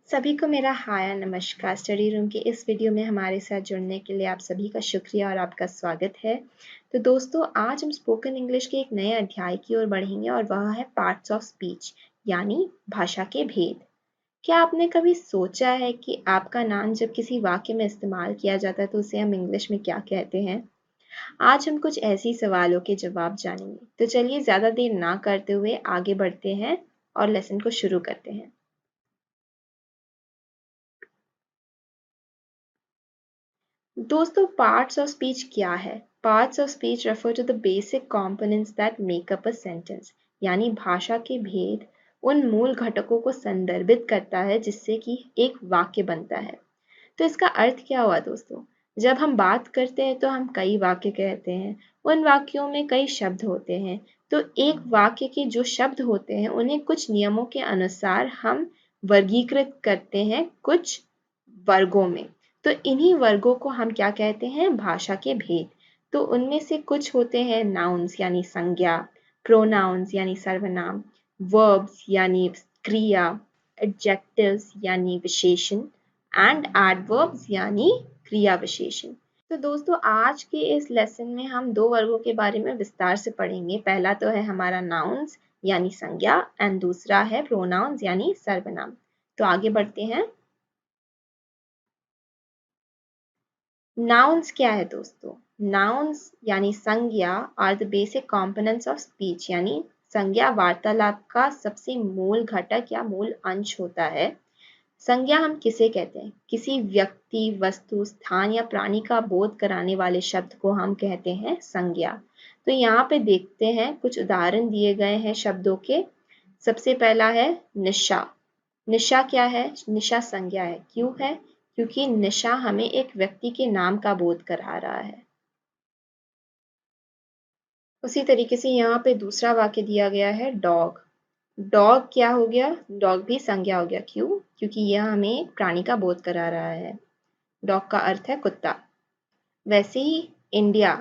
सभी को मेरा हाय नमस्कार। स्टडी रूम के इस वीडियो में हमारे साथ जुड़ने के लिए आप सभी का शुक्रिया और आपका स्वागत है। तो दोस्तों, आज हम स्पोकन इंग्लिश के एक नए अध्याय की ओर बढ़ेंगे और वह है पार्ट्स ऑफ स्पीच यानी भाषा के भेद। क्या आपने कभी सोचा है कि आपका नाम जब किसी वाक्य में इस्तेमाल किया जाता है तो उसे हम इंग्लिश में क्या कहते हैं? आज हम कुछ ऐसी सवालों के जवाब जानेंगे। तो चलिए ज़्यादा देर ना करते हुए आगे बढ़ते हैं और लेसन को शुरू करते हैं। दोस्तों, पार्ट्स ऑफ स्पीच क्या है? Parts of speech refer to the basic components that make up a sentence, यानी भाषा के भेद उन मूल घटकों को संदर्भित करता है जिससे कि एक वाक्य बनता है। तो इसका अर्थ क्या हुआ दोस्तों? जब हम बात करते हैं तो हम कई वाक्य कहते हैं। उन वाक्यों में कई शब्द होते हैं। तो एक वाक्य के जो शब्द होते हैं उन्हें कुछ नियमों के अनुसार हम वर्गीकृत करते हैं कुछ वर्गों में। तो इन्हीं वर्गों को हम क्या कहते हैं? भाषा के भेद। तो उनमें से कुछ होते हैं नाउन्स यानी संज्ञा, प्रोनाउंस यानी सर्वनाम, वर्ब्स यानी क्रिया, एडजेक्टिव्स यानी विशेषण एंड एडवर्ब्स यानी क्रिया विशेषण। तो दोस्तों, आज के इस लेसन में हम दो वर्गों के बारे में विस्तार से पढ़ेंगे। पहला तो है हमारा नाउन्स यानी संज्ञा एंड दूसरा है प्रोनाउंस यानी सर्वनाम। तो आगे बढ़ते हैं। नाउन्स क्या है दोस्तों? नाउन्स यानी संज्ञा are the basic components of speech, यानी संज्ञा वार्तालाप का सबसे मूल घटक या मूल अंश होता है। संज्ञा हम किसे कहते हैं? किसी व्यक्ति, वस्तु, स्थान या प्राणी का बोध कराने वाले शब्द को हम कहते हैं संज्ञा। तो यहाँ पे देखते हैं कुछ उदाहरण दिए गए हैं शब्दों के। सबसे पहला है निशा। निशा क्या है? निशा संज्ञा है। क्यों है? क्योंकि निशा हमें एक व्यक्ति के नाम का बोध करा रहा है। उसी तरीके से यहाँ पे दूसरा वाक्य दिया गया है डॉग। डॉग क्या हो गया? डॉग भी संज्ञा हो गया। क्यों? क्योंकि यह हमें एक प्राणी का बोध करा रहा है। डॉग का अर्थ है कुत्ता। वैसे ही इंडिया,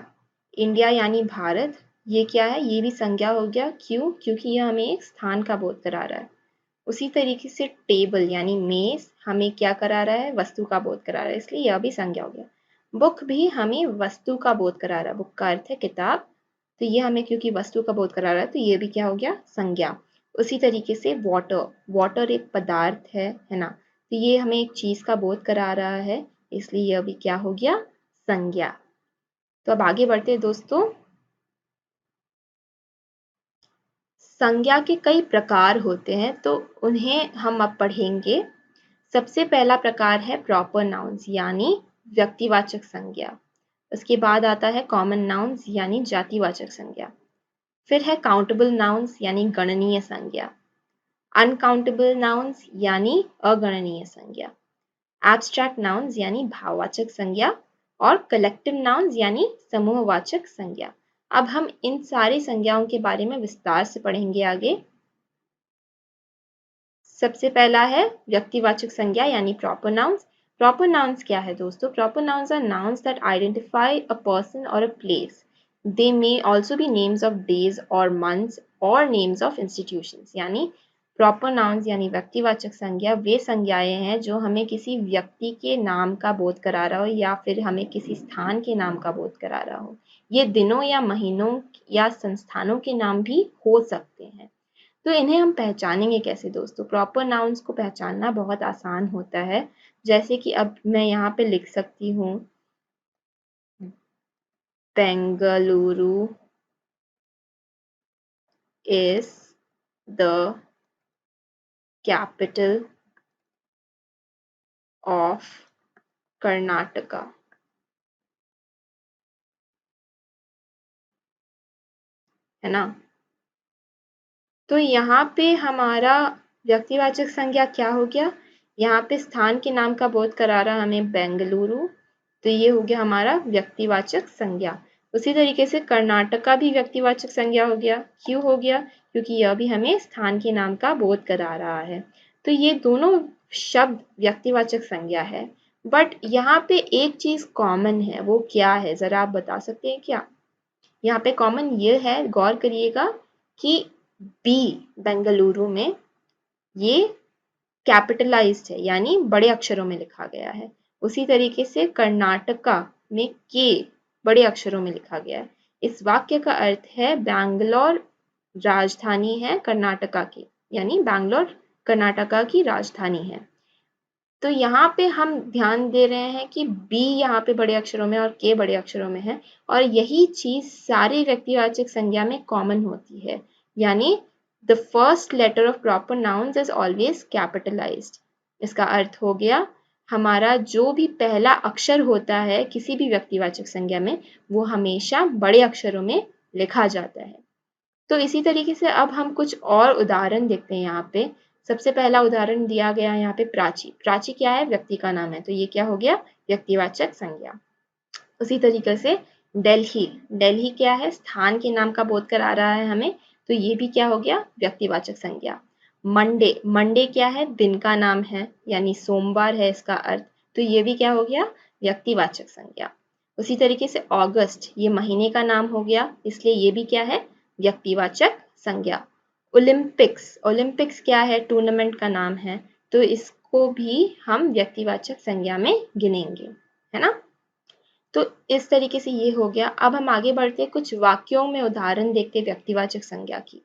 इंडिया यानी भारत, ये क्या है? ये भी संज्ञा हो गया। क्यों? क्योंकि यह हमें एक स्थान का बोध करा रहा है। उसी तरीके से टेबल यानी मेज हमें क्या करा रहा है? वस्तु का बोध करा रहा है, इसलिए यह भी संज्ञा हो गया। बुक भी हमें वस्तु का बोध करा रहा है। बुक का अर्थ है किताब। तो ये हमें क्योंकि वस्तु का बोध करा रहा है तो ये भी क्या हो गया? संज्ञा। उसी तरीके से वाटर, वाटर एक पदार्थ है ना? तो ये हमें एक चीज का बोध करा रहा है, इसलिए यह भी क्या हो गया? संज्ञा। तो अब आगे बढ़ते हैं दोस्तों। संज्ञा के कई प्रकार होते हैं तो उन्हें हम अब पढ़ेंगे। सबसे पहला प्रकार है प्रॉपर नाउन्स यानी व्यक्तिवाचक संज्ञा। उसके बाद आता है कॉमन नाउन्स यानी जातिवाचक संज्ञा। फिर है काउंटेबल नाउन्स यानी गणनीय संज्ञा। अनकाउंटेबल नाउन्स यानी अगणनीय संज्ञा। एब्स्ट्रैक्ट नाउन्स यानी भाववाचक संज्ञा और कलेक्टिव नाउन्स यानी समूहवाचक संज्ञा। अब हम इन सारी संज्ञाओं के बारे में विस्तार से पढ़ेंगे आगे। सबसे पहला है व्यक्तिवाचक संज्ञा यानी प्रॉपर नाउन्स। प्रॉपर नाउन्स क्या है दोस्तों? Proper nouns are nouns that identify a person और a place. They may also be names of days और मंथ्स और नेम्स ऑफ इंस्टीट्यूशंस। यानी प्रॉपर नाउन्स यानी व्यक्तिवाचक संज्ञा वे संज्ञाएं हैं जो हमें किसी व्यक्ति के नाम का बोध करा रहा हो या फिर हमें किसी स्थान के नाम का बोध करा रहा हो। ये दिनों या महीनों या संस्थानों के नाम भी हो सकते हैं। तो इन्हें हम पहचानेंगे कैसे दोस्तों? प्रॉपर नाउन्स को पहचानना बहुत आसान होता है। जैसे कि अब मैं यहाँ पे लिख सकती हूँ Bengaluru is the capital of Karnataka. है ना? तो यहाँ पे हमारा व्यक्तिवाचक संज्ञा क्या हो गया? यहाँ पे स्थान के नाम का बोध करा रहा हमें बेंगलुरु, तो ये हो गया हमारा व्यक्तिवाचक संज्ञा। उसी तरीके से कर्नाटका भी व्यक्तिवाचक संज्ञा हो गया। क्यों हो गया? क्योंकि यह भी हमें स्थान के नाम का बोध करा रहा है। तो ये दोनों शब्द व्यक्तिवाचक संज्ञा है। बट यहाँ पे एक चीज कॉमन है, वो क्या है? जरा आप बता सकते हैं क्या? यहाँ पे कॉमन ये है, गौर करिएगा कि बी बेंगलुरु में ये कैपिटलाइज्ड है यानी बड़े अक्षरों में लिखा गया है। उसी तरीके से कर्नाटका में के बड़े अक्षरों में लिखा गया है। इस वाक्य का अर्थ है बैंगलोर राजधानी है कर्नाटका की, यानी बैंगलोर कर्नाटका की राजधानी है। तो यहाँ पे हम ध्यान दे रहे हैं कि बी यहाँ पे बड़े अक्षरों में और के बड़े अक्षरों में है, और यही चीज सारी व्यक्तिवाचक संज्ञा में कॉमन होती है, यानी the first letter of proper nouns is always capitalized. इसका अर्थ हो गया हमारा जो भी पहला अक्षर होता है किसी भी व्यक्तिवाचक संज्ञा में वो हमेशा बड़े अक्षरों में लिखा जाता है। तो इसी तरीके से अब हम कुछ और उदाहरण देखते हैं। यहाँ पे सबसे पहला उदाहरण दिया गया है यहाँ पे प्राची। प्राची क्या है? व्यक्ति का नाम है, तो ये क्या हो गया? व्यक्तिवाचक संज्ञा। उसी तरीके से दिल्ली, दिल्ली क्या है? स्थान के नाम का बोध करा रहा है हमें, तो ये भी क्या हो गया? व्यक्तिवाचक संज्ञा। मंडे, मंडे क्या है? दिन का नाम है, यानी सोमवार है इसका अर्थ, तो ये भी क्या हो गया? व्यक्तिवाचक संज्ञा। उसी तरीके से अगस्त, ये महीने का नाम हो गया, इसलिए ये भी क्या है? व्यक्तिवाचक संज्ञा। ओलंपिक्स, ओलंपिक्स क्या है? टूर्नामेंट का नाम है, तो इसको भी हम व्यक्तिवाचक संज्ञा में गिनेंगे, है ना? तो इस तरीके से ये हो गया। अब हम आगे बढ़ते हैं, कुछ वाक्यों में उदाहरण देखते हैं व्यक्तिवाचक संज्ञा की।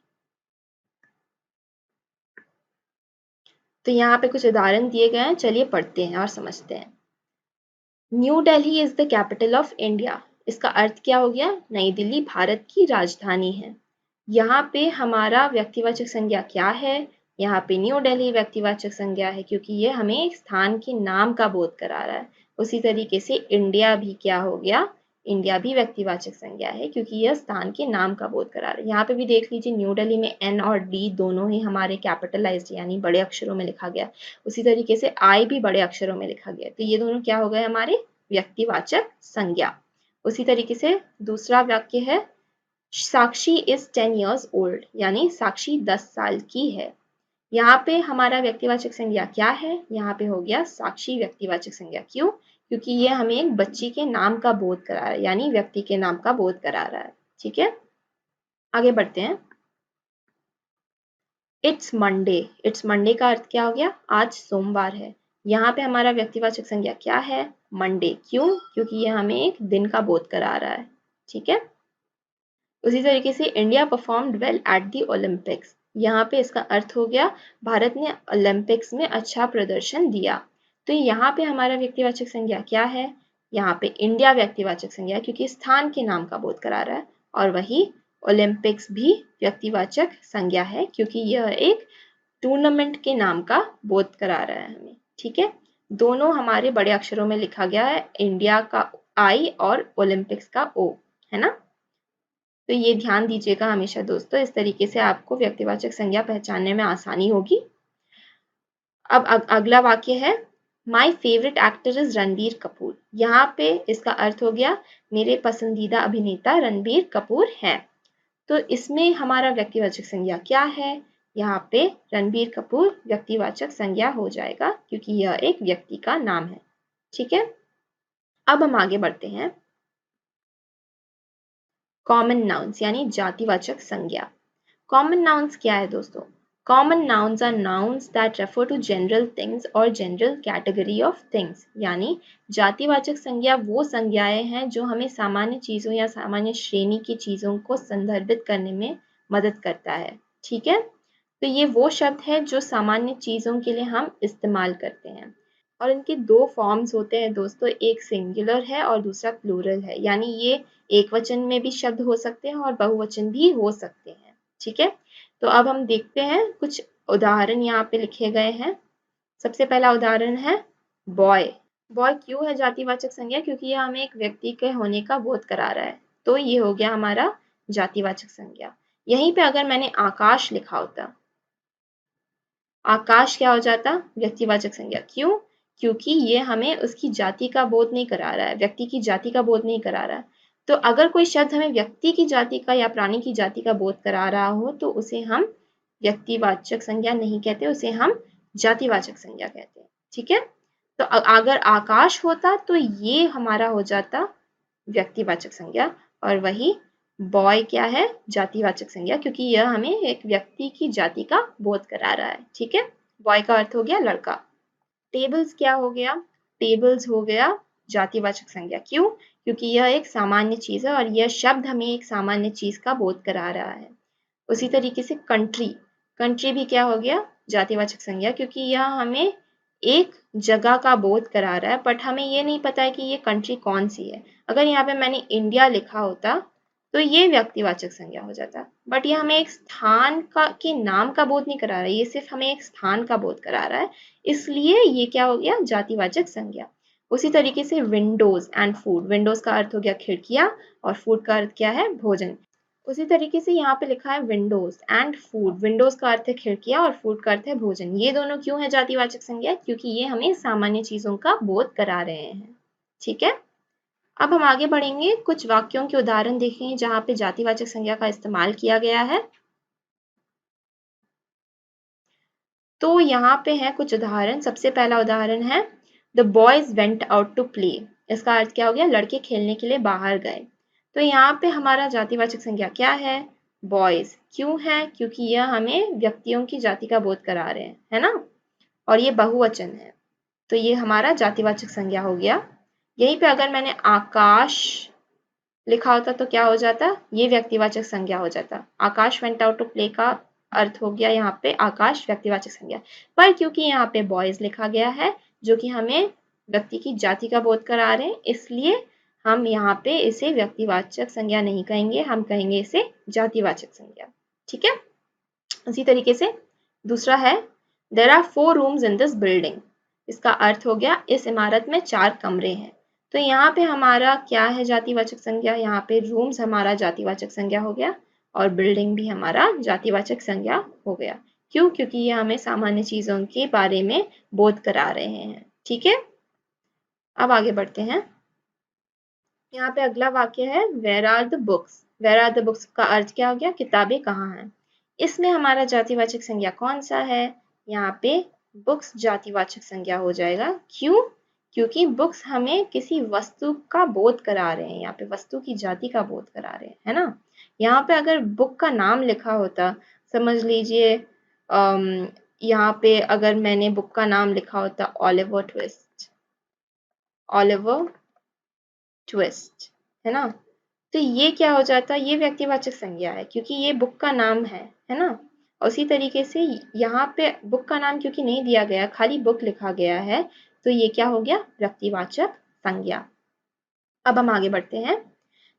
तो यहाँ पे कुछ उदाहरण दिए गए हैं, चलिए पढ़ते हैं और समझते हैं। New Delhi is the capital of India. इसका अर्थ क्या हो गया? नई दिल्ली भारत की राजधानी है। यहाँ पे हमारा व्यक्तिवाचक संज्ञा क्या है? यहाँ पे न्यू दिल्ली व्यक्तिवाचक संज्ञा है, क्योंकि ये हमें एक स्थान के नाम का बोध करा रहा है। उसी तरीके से इंडिया भी क्या हो गया? इंडिया भी व्यक्तिवाचक संज्ञा है, क्योंकि यह स्थान के नाम का बोध करा रहा है। यहाँ पे भी देख लीजिए, न्यू दिल्ली में एन और डी दोनों ही हमारे कैपिटलाइज्ड यानी बड़े अक्षरों में लिखा गया। उसी तरीके से आई भी बड़े अक्षरों में लिखा गया, तो ये दोनों क्या हो गए? हमारे व्यक्तिवाचक संज्ञा। उसी तरीके से दूसरा वाक्य है, साक्षी इज 10 years old, यानी साक्षी 10 साल की है। यहाँ पे हमारा व्यक्तिवाचक संज्ञा क्या है? यहाँ पे हो गया साक्षी व्यक्तिवाचक संज्ञा। क्यों? क्योंकि ये हमें एक बच्ची के नाम का बोध करा रहा है, यानी व्यक्ति के नाम का बोध करा रहा है। ठीक है, आगे बढ़ते हैं। इट्स मंडे, इट्स मंडे का अर्थ क्या हो गया? आज सोमवार है। यहाँ पे हमारा व्यक्तिवाचक संज्ञा क्या है? मंडे। क्यों? क्योंकि ये हमें एक दिन का बोध करा रहा है। ठीक है, उसी तरीके से India performed well at the Olympics. यहाँ पे इसका अर्थ हो गया भारत ने ओलंपिक्स में अच्छा प्रदर्शन दिया। तो यहाँ पे हमारा व्यक्तिवाचक संज्ञा क्या है? यहाँ पे इंडिया व्यक्तिवाचक संज्ञा, क्योंकि स्थान के नाम का बोध करा रहा है, और वही ओलंपिक्स भी व्यक्तिवाचक संज्ञा है, क्योंकि यह एक टूर्नामेंट के नाम का बोध करा रहा है हमें। ठीक है, दोनों हमारे बड़े अक्षरों में लिखा गया है, इंडिया का आई और ओलंपिक्स का ओ, है ना? तो ये ध्यान दीजिएगा हमेशा दोस्तों, इस तरीके से आपको व्यक्तिवाचक संज्ञा पहचानने में आसानी होगी। अब अगला वाक्य है, my favourite actor is Ranbir Kapoor. यहाँ पे इसका अर्थ हो गया मेरे पसंदीदा अभिनेता रणबीर कपूर है। तो इसमें हमारा व्यक्तिवाचक संज्ञा क्या है? यहाँ पे रणबीर कपूर व्यक्तिवाचक संज्ञा हो जाएगा, क्योंकि यह एक व्यक्ति का नाम है। ठीक है, अब हम आगे बढ़ते हैं। कॉमन नाउन्स यानी जातिवाचक संज्ञा। कॉमन नाउन्स क्या है दोस्तों? Common nouns are nouns that refer to general things और जनरल कैटेगरी ऑफ थिंग्स। यानी जातिवाचक संज्ञा वो संज्ञाएं हैं जो हमें सामान्य चीजों या सामान्य श्रेणी की चीजों को संदर्भित करने में मदद करता है। ठीक है, तो ये वो शब्द है जो सामान्य चीजों के लिए हम इस्तेमाल करते हैं, और इनके दो फॉर्म्स होते हैं दोस्तों, एक सिंगुलर है और दूसरा प्लूरल है। यानी ये एक वचन में भी शब्द हो सकते हैं और बहुवचन भी हो सकते हैं। ठीक है, तो अब हम देखते हैं कुछ उदाहरण यहाँ पे लिखे गए हैं। सबसे पहला उदाहरण है बॉय। बॉय क्यों है जातिवाचक संज्ञा? क्योंकि यह हमें एक व्यक्ति के होने का बोध करा रहा है, तो ये हो गया हमारा जातिवाचक संज्ञा। यहीं पे अगर मैंने आकाश लिखा होता, आकाश क्या हो जाता? व्यक्तिवाचक संज्ञा। क्यों? क्योंकि ये हमें उसकी जाति का बोध नहीं करा रहा है, व्यक्ति की जाति का बोध नहीं करा रहा है। तो अगर कोई शब्द हमें व्यक्ति की जाति का या प्राणी की जाति का बोध करा रहा हो तो उसे हम व्यक्तिवाचक संज्ञा नहीं कहते, उसे हम जातिवाचक संज्ञा कहते हैं। ठीक है, तो अगर आकाश होता तो ये हमारा हो जाता व्यक्तिवाचक संज्ञा, और वही बॉय क्या है? जातिवाचक संज्ञा, क्योंकि यह हमें एक व्यक्ति की जाति का बोध करा रहा है। ठीक है, बॉय का अर्थ हो गया लड़का। टेबल्स क्या हो गया? टेबल्स हो गया जातिवाचक संज्ञा। क्यों? क्योंकि यह एक सामान्य चीज है और यह शब्द हमें एक सामान्य चीज का बोध करा रहा है। उसी तरीके से कंट्री, कंट्री भी क्या हो गया? जातिवाचक संज्ञा, क्योंकि यह हमें एक जगह का बोध करा रहा है, बट हमें ये नहीं पता है कि ये कंट्री कौन सी है। अगर यहाँ पे मैंने इंडिया लिखा होता तो ये व्यक्तिवाचक संज्ञा हो जाता, बट ये हमें एक स्थान का के नाम का बोध नहीं करा रहा है, ये सिर्फ हमें एक स्थान का बोध करा रहा है, इसलिए ये क्या हो गया? जातिवाचक संज्ञा। उसी तरीके से विंडोज एंड फूड, विंडोज का अर्थ हो गया खिड़कियां और फूड का अर्थ क्या है? भोजन। उसी तरीके से यहाँ पे लिखा है विंडोज एंड फूड, विंडोज का अर्थ है खिड़कियां और फूड का अर्थ है भोजन। ये दोनों क्यों है जातिवाचक संज्ञा? क्योंकि ये हमें सामान्य चीजों का बोध करा रहे हैं। ठीक है, अब हम आगे बढ़ेंगे, कुछ वाक्यों के उदाहरण देखेंगे जहां पे जातिवाचक संज्ञा का इस्तेमाल किया गया है। तो यहाँ पे है कुछ उदाहरण। सबसे पहला उदाहरण है the boys went out to play. इसका अर्थ क्या हो गया? लड़के खेलने के लिए बाहर गए। तो यहाँ पे हमारा जातिवाचक संज्ञा क्या है? बॉयज। क्यों है? क्योंकि यह हमें व्यक्तियों की जाति का बोध करा रहे हैं, है ना, और ये बहुवचन है, तो ये हमारा जातिवाचक संज्ञा हो गया। यहीं पे अगर मैंने आकाश लिखा होता तो क्या हो जाता? ये व्यक्तिवाचक संज्ञा हो जाता। आकाश वेंट आउट टू प्ले का अर्थ हो गया यहाँ पे आकाश व्यक्तिवाचक संज्ञा, पर क्योंकि यहाँ पे बॉयज लिखा गया है जो कि हमें व्यक्ति की जाति का बोध करा रहे हैं, इसलिए हम यहाँ पे इसे व्यक्तिवाचक संज्ञा नहीं कहेंगे, हम कहेंगे इसे जातिवाचक संज्ञा। ठीक है, उसी तरीके से दूसरा है there are 4 rooms in this building. इसका अर्थ हो गया इस इमारत में 4 कमरे हैं। तो यहाँ पे हमारा क्या है जातिवाचक संज्ञा? यहाँ पे रूम्स हमारा जातिवाचक संज्ञा हो गया और बिल्डिंग भी हमारा जातिवाचक संज्ञा हो गया। क्यों? क्योंकि ये हमें सामान्य चीजों के बारे में बोध करा रहे हैं। ठीक है, अब आगे बढ़ते हैं। यहाँ पे अगला वाक्य है where are the books. Where are the books का अर्थ क्या हो गया? किताबें कहाँ हैं। इसमें हमारा जातिवाचक संज्ञा कौन सा है? यहाँ पे बुक्स जातिवाचक संज्ञा हो जाएगा। क्यों? क्योंकि बुक्स हमें किसी वस्तु का बोध करा रहे हैं, यहाँ पे वस्तु की जाति का बोध करा रहे हैं, है ना। यहाँ पे अगर बुक का नाम लिखा होता, समझ लीजिए यहाँ पे अगर मैंने बुक का नाम लिखा होता ऑलिवर ट्विस्ट, ऑलिवर ट्विस्ट, है ना, तो ये क्या हो जाता? ये व्यक्तिवाचक संज्ञा है क्योंकि ये बुक का नाम है ना। उसी तरीके से यहाँ पे बुक का नाम क्योंकि नहीं दिया गया, खाली बुक लिखा गया है, तो ये क्या हो गया? व्यक्तिवाचक संज्ञा। अब हम आगे बढ़ते हैं।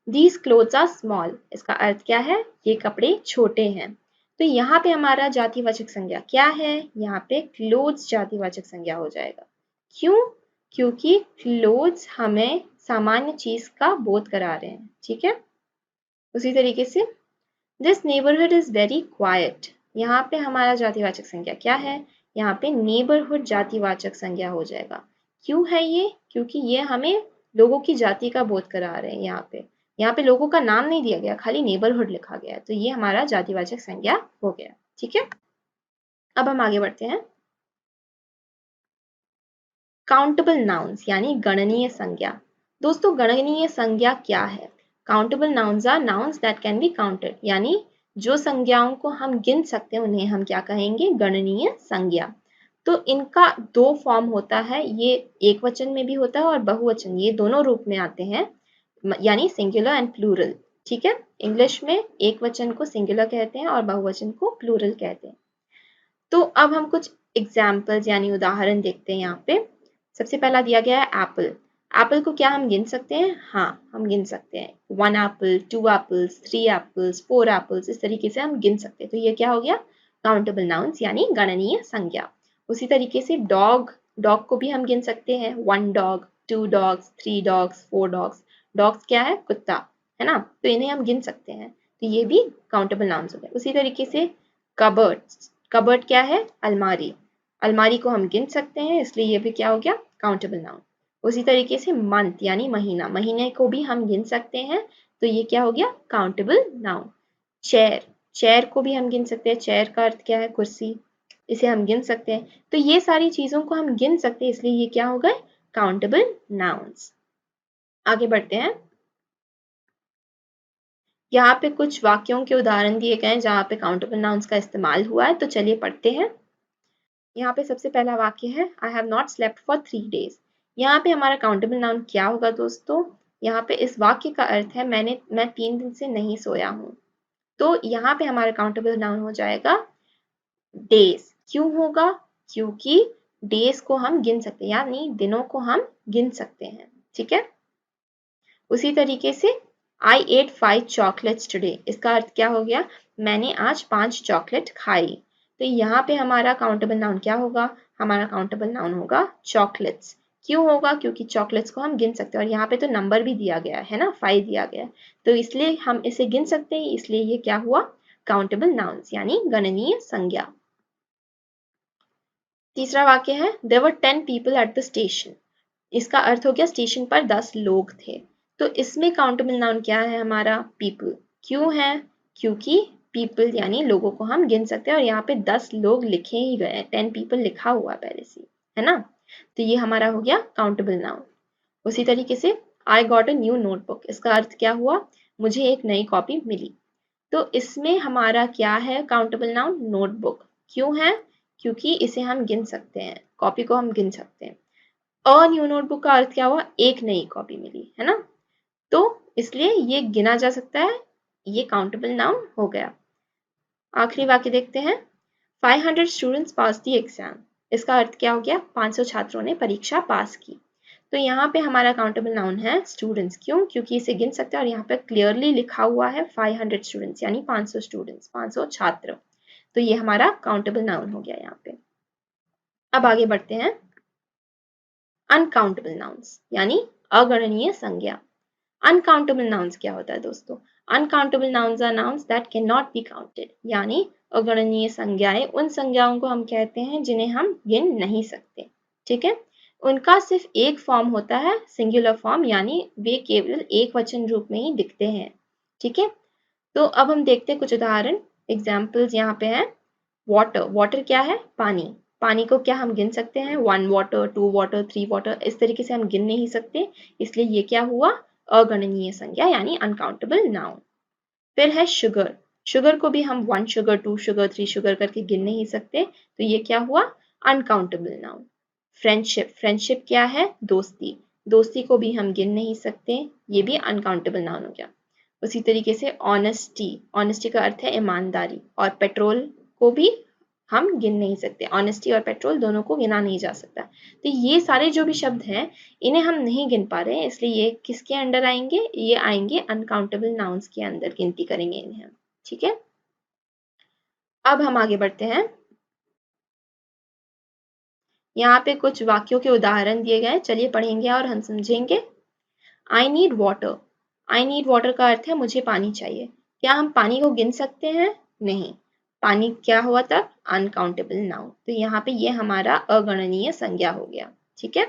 These clothes are small। इसका अर्थ क्या है? ये कपड़े छोटे हैं। तो यहाँ पे हमारा जातिवाचक संज्ञा क्या है? यहाँ पे क्लोथ्स जातिवाचक संज्ञा हो जाएगा। क्यों? क्योंकि क्लोथ्स हमें सामान्य चीज का बोध करा रहे हैं। ठीक है, उसी तरीके से this neighbourhood is very quite. यहाँ पे हमारा जातिवाचक संज्ञा क्या है? यहाँ पे नेबरहुड जातिवाचक संज्ञा हो जाएगा। क्यों है ये? क्योंकि ये हमें लोगों की जाति का बोध करा रहे हैं। यहाँ पे लोगों का नाम नहीं दिया गया, खाली नेबरहुड लिखा गया है, तो ये हमारा जातिवाचक संज्ञा हो गया। ठीक है, अब हम आगे बढ़ते हैं। काउंटेबल नाउन्स यानी गणनीय संज्ञा। दोस्तों गणनीय संज्ञा क्या है? Countable nouns are nouns that can be counted, यानी जो संज्ञाओं को हम गिन सकते हैं उन्हें हम क्या कहेंगे? गणनीय संज्ञा। तो इनका 2 फॉर्म होता है, ये एक वचन में भी होता है और बहुवचन, ये दोनों रूप में आते हैं, यानी सिंगुलर एंड प्लूरल। ठीक है, इंग्लिश में एक वचन को सिंगुलर कहते हैं और बहुवचन को प्लूरल कहते हैं। तो अब हम कुछ एग्जाम्पल्स यानी उदाहरण देखते हैं। यहाँ पे सबसे पहला दिया गया है एप्पल। एप्पल को क्या हम गिन सकते हैं? हाँ, हम गिन सकते हैं। 1 एप्पल, 2 एप्पल्स, 3 एप्पल्स, 4 एप्पल्स, इस तरीके से हम गिन सकते हैं। तो ये क्या हो गया? काउंटेबल नाउन्स यानी गणनीय संज्ञा। उसी तरीके से डॉग, डॉग को भी हम गिन सकते हैं। 1 dog, 2 dogs, 3 dogs, 4 dogs. Dogs क्या है? कुत्ता, है ना, तो इन्हें हम गिन सकते हैं, तो ये भी काउंटेबल नाउन्स हो गए। उसी तरीके से कबर्ड, कबर्ड क्या है? अलमारी, अलमारी को हम गिन सकते हैं, इसलिए ये भी क्या हो गया? Countable noun. उसी तरीके से मंथ यानी महीना, महीने को भी हम गिन सकते हैं, तो ये क्या हो गया? Countable noun. चेयर, चेयर को भी हम गिन सकते हैं, चेयर का अर्थ क्या है? कुर्सी, इसे हम गिन सकते हैं। तो ये सारी चीजों को हम गिन सकते हैं, इसलिए ये क्या हो गए? Countable nouns. आगे बढ़ते हैं। यहाँ पे कुछ वाक्यों के उदाहरण दिए गए हैं जहाँ पे काउंटेबल नाउन्स का इस्तेमाल हुआ है, तो चलिए पढ़ते हैं। यहाँ पे सबसे पहला वाक्य है I have not slept for 3 days। यहाँ पे हमारा काउंटेबल नाउन क्या होगा दोस्तों? यहाँ पे इस वाक्य का अर्थ है मैं 3 दिन से नहीं सोया हूँ। तो यहाँ पे हमारा काउंटेबल नाउन हो जाएगा डेज। क्यों होगा? क्योंकि डेज को हम गिन सकते हैं, यानी दिनों को हम गिन सकते हैं। ठीक है, उसी तरीके से आई एट 5 चॉकलेट्स टुडे, इसका अर्थ क्या हो गया? मैंने आज 5 चॉकलेट खाई। तो यहाँ पे हमारा काउंटेबल नाउन क्या होगा? हमारा काउंटेबल नाउन होगा चॉकलेट्स। क्यों होगा? क्योंकि चॉकलेट्स को हम गिन सकते हैं और यहाँ पे तो नंबर भी दिया गया है ना, 5 दिया गया है, तो इसलिए हम इसे गिन सकते हैं, इसलिए ये क्या हुआ? काउंटेबल नाउन्स यानी गणनीय संज्ञा। तीसरा वाक्य है there were 10 people at the station. इसका अर्थ हो गया स्टेशन पर 10 लोग थे। तो इसमें काउंटेबल नाउन क्या है हमारा? पीपल। क्यों है? क्योंकि पीपल यानी लोगों को हम गिन सकते हैं और यहाँ पे 10 लोग लिखे ही गए हैं, 10 पीपल लिखा हुआ पहले से, है ना। तो ये हमारा हो गया काउंटेबल नाउन। उसी तरीके से I got a new notebook, इसका अर्थ क्या हुआ? मुझे एक नई कॉपी मिली। तो इसमें हमारा क्या है काउंटेबल नाउन? नोटबुक। क्यों है? क्योंकि इसे हम गिन सकते हैं, कॉपी को हम गिन सकते हैं। अ न्यू नोटबुक का अर्थ क्या हुआ? एक नई कॉपी मिली, है ना। तो इसलिए ये गिना जा सकता है, ये काउंटेबल नाउन हो गया। आखिरी वाक्य देखते हैं 500 स्टूडेंट्स पास द एग्जाम। इसका अर्थ क्या हो गया? 500 छात्रों ने परीक्षा पास की। तो यहाँ पे हमारा काउंटेबल नाउन है स्टूडेंट्स। क्यों? क्योंकि इसे गिन सकते हैं और यहाँ पे क्लियरली लिखा हुआ है 500 स्टूडेंट्स यानी 500 स्टूडेंट्स, 500 छात्र। तो ये हमारा काउंटेबल नाउन हो गया यहाँ पे। अब आगे बढ़ते हैं अनकाउंटेबल नाउन्स यानी अगणनीय संज्ञा। अनकाउंटेबल नाउन्स क्या होता है दोस्तों? Uncountable nouns are nouns that can not be counted, यानी अगणनीय संज्ञाएं उन संज्ञाओं को हम कहते हैं जिन्हें हम गिन नहीं सकते। ठीक है, उनका सिर्फ एक फॉर्म होता है सिंगुलर फॉर्म, यानी वे केवल एक वचन रूप में ही दिखते हैं। ठीक है, तो अब हम देखते हैं कुछ उदाहरण, एग्जाम्पल्स यहाँ पे हैं। वाटर, वाटर क्या है? पानी। पानी को क्या हम गिन सकते हैं? 1 वाटर, 2 वाटर, 3 वाटर, इस तरीके से हम गिन नहीं सकते, इसलिए ये क्या हुआ? अगणनीय संज्ञा यानी अनकाउंटेबल नाउन। फिर है शुगर। शुगर को भी हम 1 शुगर, 2 शुगर, 3 शुगर करके गिन नहीं सकते, तो ये क्या हुआ? Uncountable noun. फ्रेंडशिप, फ्रेंडशिप क्या है? दोस्ती। दोस्ती को भी हम गिन नहीं सकते, ये भी अनकाउंटेबल नाउन हो गया। उसी तरीके से ऑनेस्टी, ऑनेस्टी का अर्थ है ईमानदारी, और पेट्रोल को भी हम गिन नहीं सकते, ऑनेस्टी और पेट्रोल दोनों को गिना नहीं जा सकता। तो ये सारे जो भी शब्द हैं इन्हें हम नहीं गिन पा रहे हैं, इसलिए ये किसके अंडर आएंगे? ये आएंगे अनकाउंटेबल नाउन्स के अंदर, गिनती करेंगे इन्हें हम। ठीक है, अब हम आगे बढ़ते हैं। यहाँ पे कुछ वाक्यों के उदाहरण दिए गए, चलिए पढ़ेंगे और हम समझेंगे। I need water. I need water का अर्थ है मुझे पानी चाहिए। क्या हम पानी को गिन सकते हैं? नहीं। पानी क्या हुआ तब? Uncountable noun. तो यहाँ पे ये हमारा अगणनीय संज्ञा हो गया। ठीक है,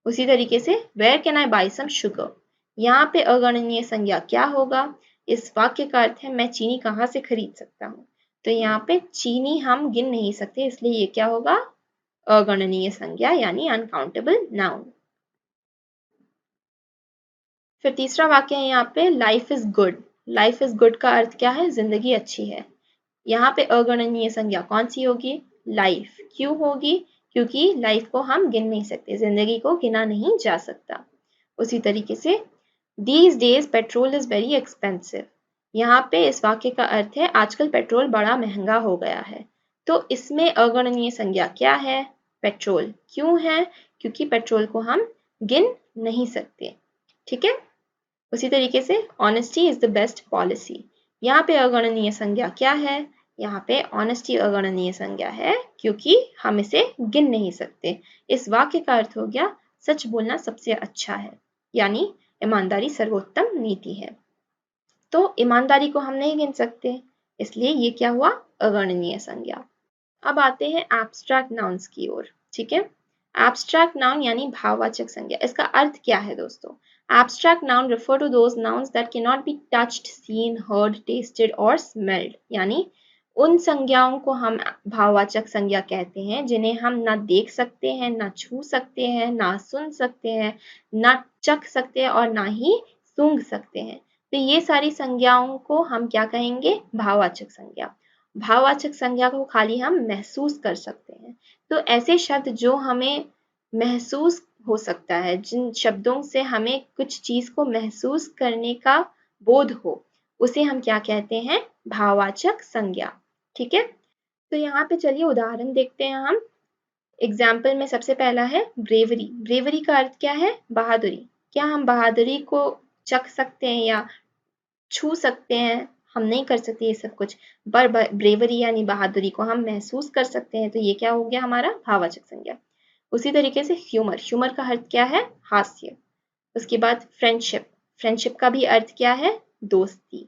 उसी तरीके से where can I buy some sugar. यहाँ पे अगणनीय संज्ञा क्या होगा? इस वाक्य का अर्थ है मैं चीनी कहाँ से खरीद सकता हूँ। तो यहाँ पे चीनी हम गिन नहीं सकते, इसलिए ये क्या होगा? अगणनीय संज्ञा यानी अनकाउंटेबल नाउन। फिर तीसरा वाक्य है यहाँ पे life is good. Life is good का अर्थ क्या है? जिंदगी अच्छी है। यहाँ पे अगणनीय संज्ञा कौन सी होगी? लाइफ। क्यों होगी? क्योंकि लाइफ को हम गिन नहीं सकते, जिंदगी को गिना नहीं जा सकता। उसी तरीके से these days petrol is very expensive. यहाँ पे इस वाक्य का अर्थ है आजकल पेट्रोल बड़ा महंगा हो गया है। तो इसमें अगणनीय संज्ञा क्या है? पेट्रोल। क्यों है? क्योंकि पेट्रोल को हम गिन नहीं सकते। ठीक है, उसी तरीके से honesty is the best policy. यहाँ पे अगणनीय संज्ञा क्या है? यहाँ पे ऑनेस्टी अगणनीय संज्ञा है क्योंकि हम इसे गिन नहीं सकते। इस वाक्य का अर्थ हो गया सच बोलना सबसे अच्छा है, यानी ईमानदारी सर्वोत्तम नीति है। तो ईमानदारी को हम नहीं गिन सकते, इसलिए ये क्या हुआ? अगणनीय संज्ञा। अब आते हैं एब्स्ट्रैक्ट नाउन्स की ओर। ठीक है, एब्स्ट्रैक्ट नाउन यानी भाववाचक संज्ञा। इसका अर्थ क्या है दोस्तों? Abstract noun refer to those nouns that cannot be touched, seen, heard, tasted or smelled। यानी उन संज्ञाओं को हम भाववाचक संज्ञा कहते हैं जिन्हें हम ना देख सकते हैं, ना छू सकते हैं, ना सुन सकते हैं, ना चख सकते हैं और ना ही सूंघ सकते हैं। तो ये सारी संज्ञाओं को हम क्या कहेंगे? भाववाचक संज्ञा। भाववाचक संज्ञा को खाली हम महसूस कर सकते हैं। तो ऐसे शब्द जो हमें महसूस हो सकता है, जिन शब्दों से हमें कुछ चीज को महसूस करने का बोध हो, उसे हम क्या कहते हैं? भाववाचक संज्ञा। ठीक है, तो यहाँ पे चलिए उदाहरण देखते हैं हम। एग्जाम्पल में सबसे पहला है ब्रेवरी। ब्रेवरी का अर्थ क्या है? बहादुरी। क्या हम बहादुरी को चख सकते हैं या छू सकते हैं? हम नहीं कर सकते ये सब कुछ, पर ब्रेवरी यानी बहादुरी को हम महसूस कर सकते हैं। तो ये क्या हो गया हमारा? भाववाचक संज्ञा। उसी तरीके से ह्यूमर। ह्यूमर का अर्थ क्या है? हास्य। उसके बाद फ्रेंडशिप। फ्रेंडशिप का भी अर्थ क्या है? दोस्ती।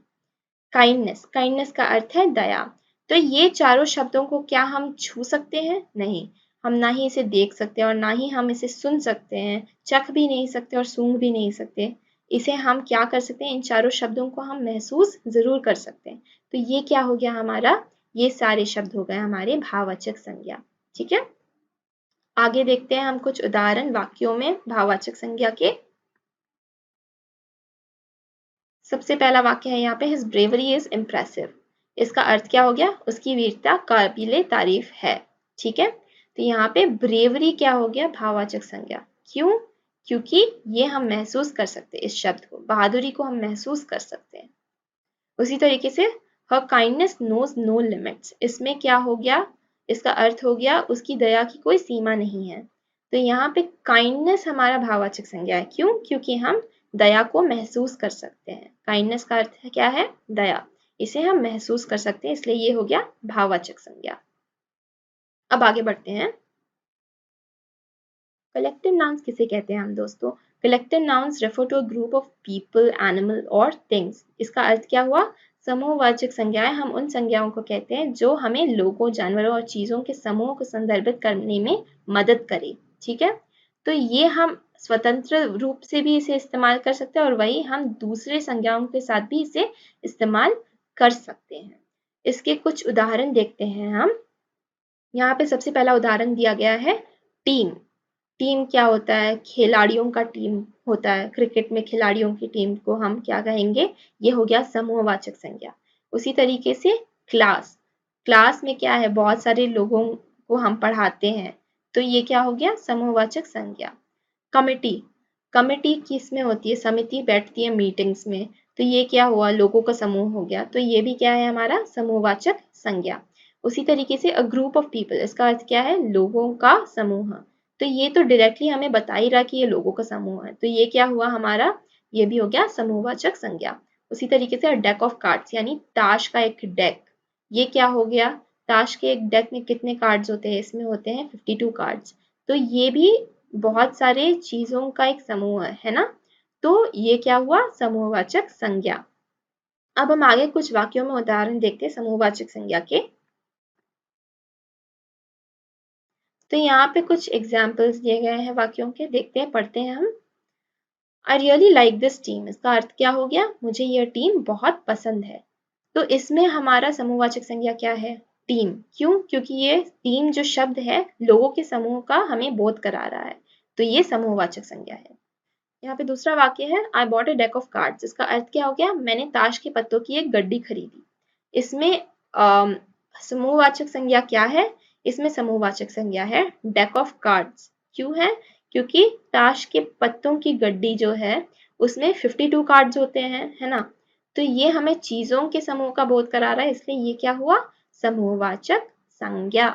काइंडनेस। काइंडनेस का अर्थ है दया। तो ये चारों शब्दों को क्या हम छू सकते हैं? नहीं। हम ना ही इसे देख सकते और ना ही हम इसे सुन सकते हैं, चख भी नहीं सकते और सूंघ भी नहीं सकते। इसे हम क्या कर सकते हैं? इन चारों शब्दों को हम महसूस जरूर कर सकते हैं। तो ये क्या हो गया हमारा? ये सारे शब्द हो गए हमारे भाववाचक संज्ञा। ठीक है, आगे देखते हैं हम कुछ उदाहरण वाक्यों में भाववाचक संज्ञा के। सबसे पहला वाक्य है यहाँ पे, हिज ब्रेवरी इज इम्प्रेसिव। इसका अर्थ क्या हो गया? उसकी वीरता काबिले तारीफ है। ठीक है, तो यहाँ पे ब्रेवरी क्या हो गया? भाववाचक संज्ञा। क्यों? क्योंकि ये हम महसूस कर सकते हैं, इस शब्द को, बहादुरी को हम महसूस कर सकते हैं। उसी तरीके से हर काइंडनेस नोज नो लिमिट्स। इसमें क्या हो गया? इसका अर्थ हो गया उसकी दया की कोई सीमा नहीं है। तो यहाँ पे काइंडनेस हमारा भाववाचक संज्ञा है। क्यों? क्योंकि हम दया को महसूस कर सकते हैं। काइंडनेस का अर्थ है क्या है? दया। इसे हम महसूस कर सकते हैं, इसलिए ये हो गया भाववाचक संज्ञा। अब आगे बढ़ते हैं। कलेक्टिव नाउन्स किसे कहते हैं हम दोस्तों? Collective nouns refer to a group of people, animal और थिंग्स। इसका अर्थ क्या हुआ? समूहवाचक संज्ञाएं हम उन संज्ञाओं को कहते हैं जो हमें लोगों, जानवरों और चीजों के समूह को संदर्भित करने में मदद करे। ठीक है, तो ये हम स्वतंत्र रूप से भी इसे इस्तेमाल कर सकते हैं और वही हम दूसरे संज्ञाओं के साथ भी इसे इस्तेमाल कर सकते हैं। इसके कुछ उदाहरण देखते हैं हम। यहाँ पे सबसे पहला उदाहरण दिया गया है टीम। टीम क्या होता है? खिलाड़ियों का टीम होता है। क्रिकेट में खिलाड़ियों की टीम को हम क्या कहेंगे? ये हो गया समूहवाचक संज्ञा। उसी तरीके से क्लास। क्लास में क्या है? बहुत सारे लोगों को हम पढ़ाते हैं, तो ये क्या हो गया? समूहवाचक संज्ञा। कमिटी। कमिटी किस में होती है? समिति बैठती है मीटिंग्स में, तो ये क्या हुआ? लोगों का समूह हो गया। तो ये भी क्या है हमारा? समूहवाचक संज्ञा। उसी तरीके से अ ग्रुप ऑफ पीपल, इसका अर्थ क्या है? लोगों का समूह। तो ये तो डायरेक्टली हमें बता ही रहा कि ये लोगों का समूह है, तो ये क्या हुआ हमारा? ये भी हो गया समूहवाचक संज्ञा। उसी तरीके से डेक ऑफ कार्ड्स यानी ताश का एक डेक, ये क्या हो गया? ताश के एक डेक में कितने कार्ड्स होते हैं? इसमें होते हैं 52 कार्ड्स। तो ये भी बहुत सारे चीजों का एक समूह है ना? तो ये क्या हुआ? समूहवाचक संज्ञा। अब हम आगे कुछ वाक्यों में उदाहरण देखते हैं समूहवाचक संज्ञा के। तो यहाँ पे कुछ एग्जाम्पल्स दिए गए हैं वाक्यों के, देखते हैं, पढ़ते हैं हम। I really like this team. इसका अर्थ क्या हो गया? मुझे यह टीम बहुत पसंद है। तो इसमें हमारा समूहवाचक संज्ञा क्या है? टीम। क्यों? क्योंकि ये टीम जो शब्द है लोगों के समूह का हमें बोध करा रहा है, तो ये समूहवाचक संज्ञा है। यहाँ पे दूसरा वाक्य है I bought a deck of cards. इसका अर्थ क्या हो गया? मैंने ताश के पत्तों की एक गड्डी खरीदी। इसमें समूहवाचक संज्ञा क्या है? इसमें समूहवाचक संज्ञा है डेक ऑफ कार्ड्स। क्यों है? क्योंकि ताश के पत्तों की गड्डी जो है उसमें 52 कार्ड्स होते हैं, है ना? तो ये हमें चीजों के समूह का बोध करा रहा है, इसलिए ये क्या हुआ? समूहवाचक संज्ञा।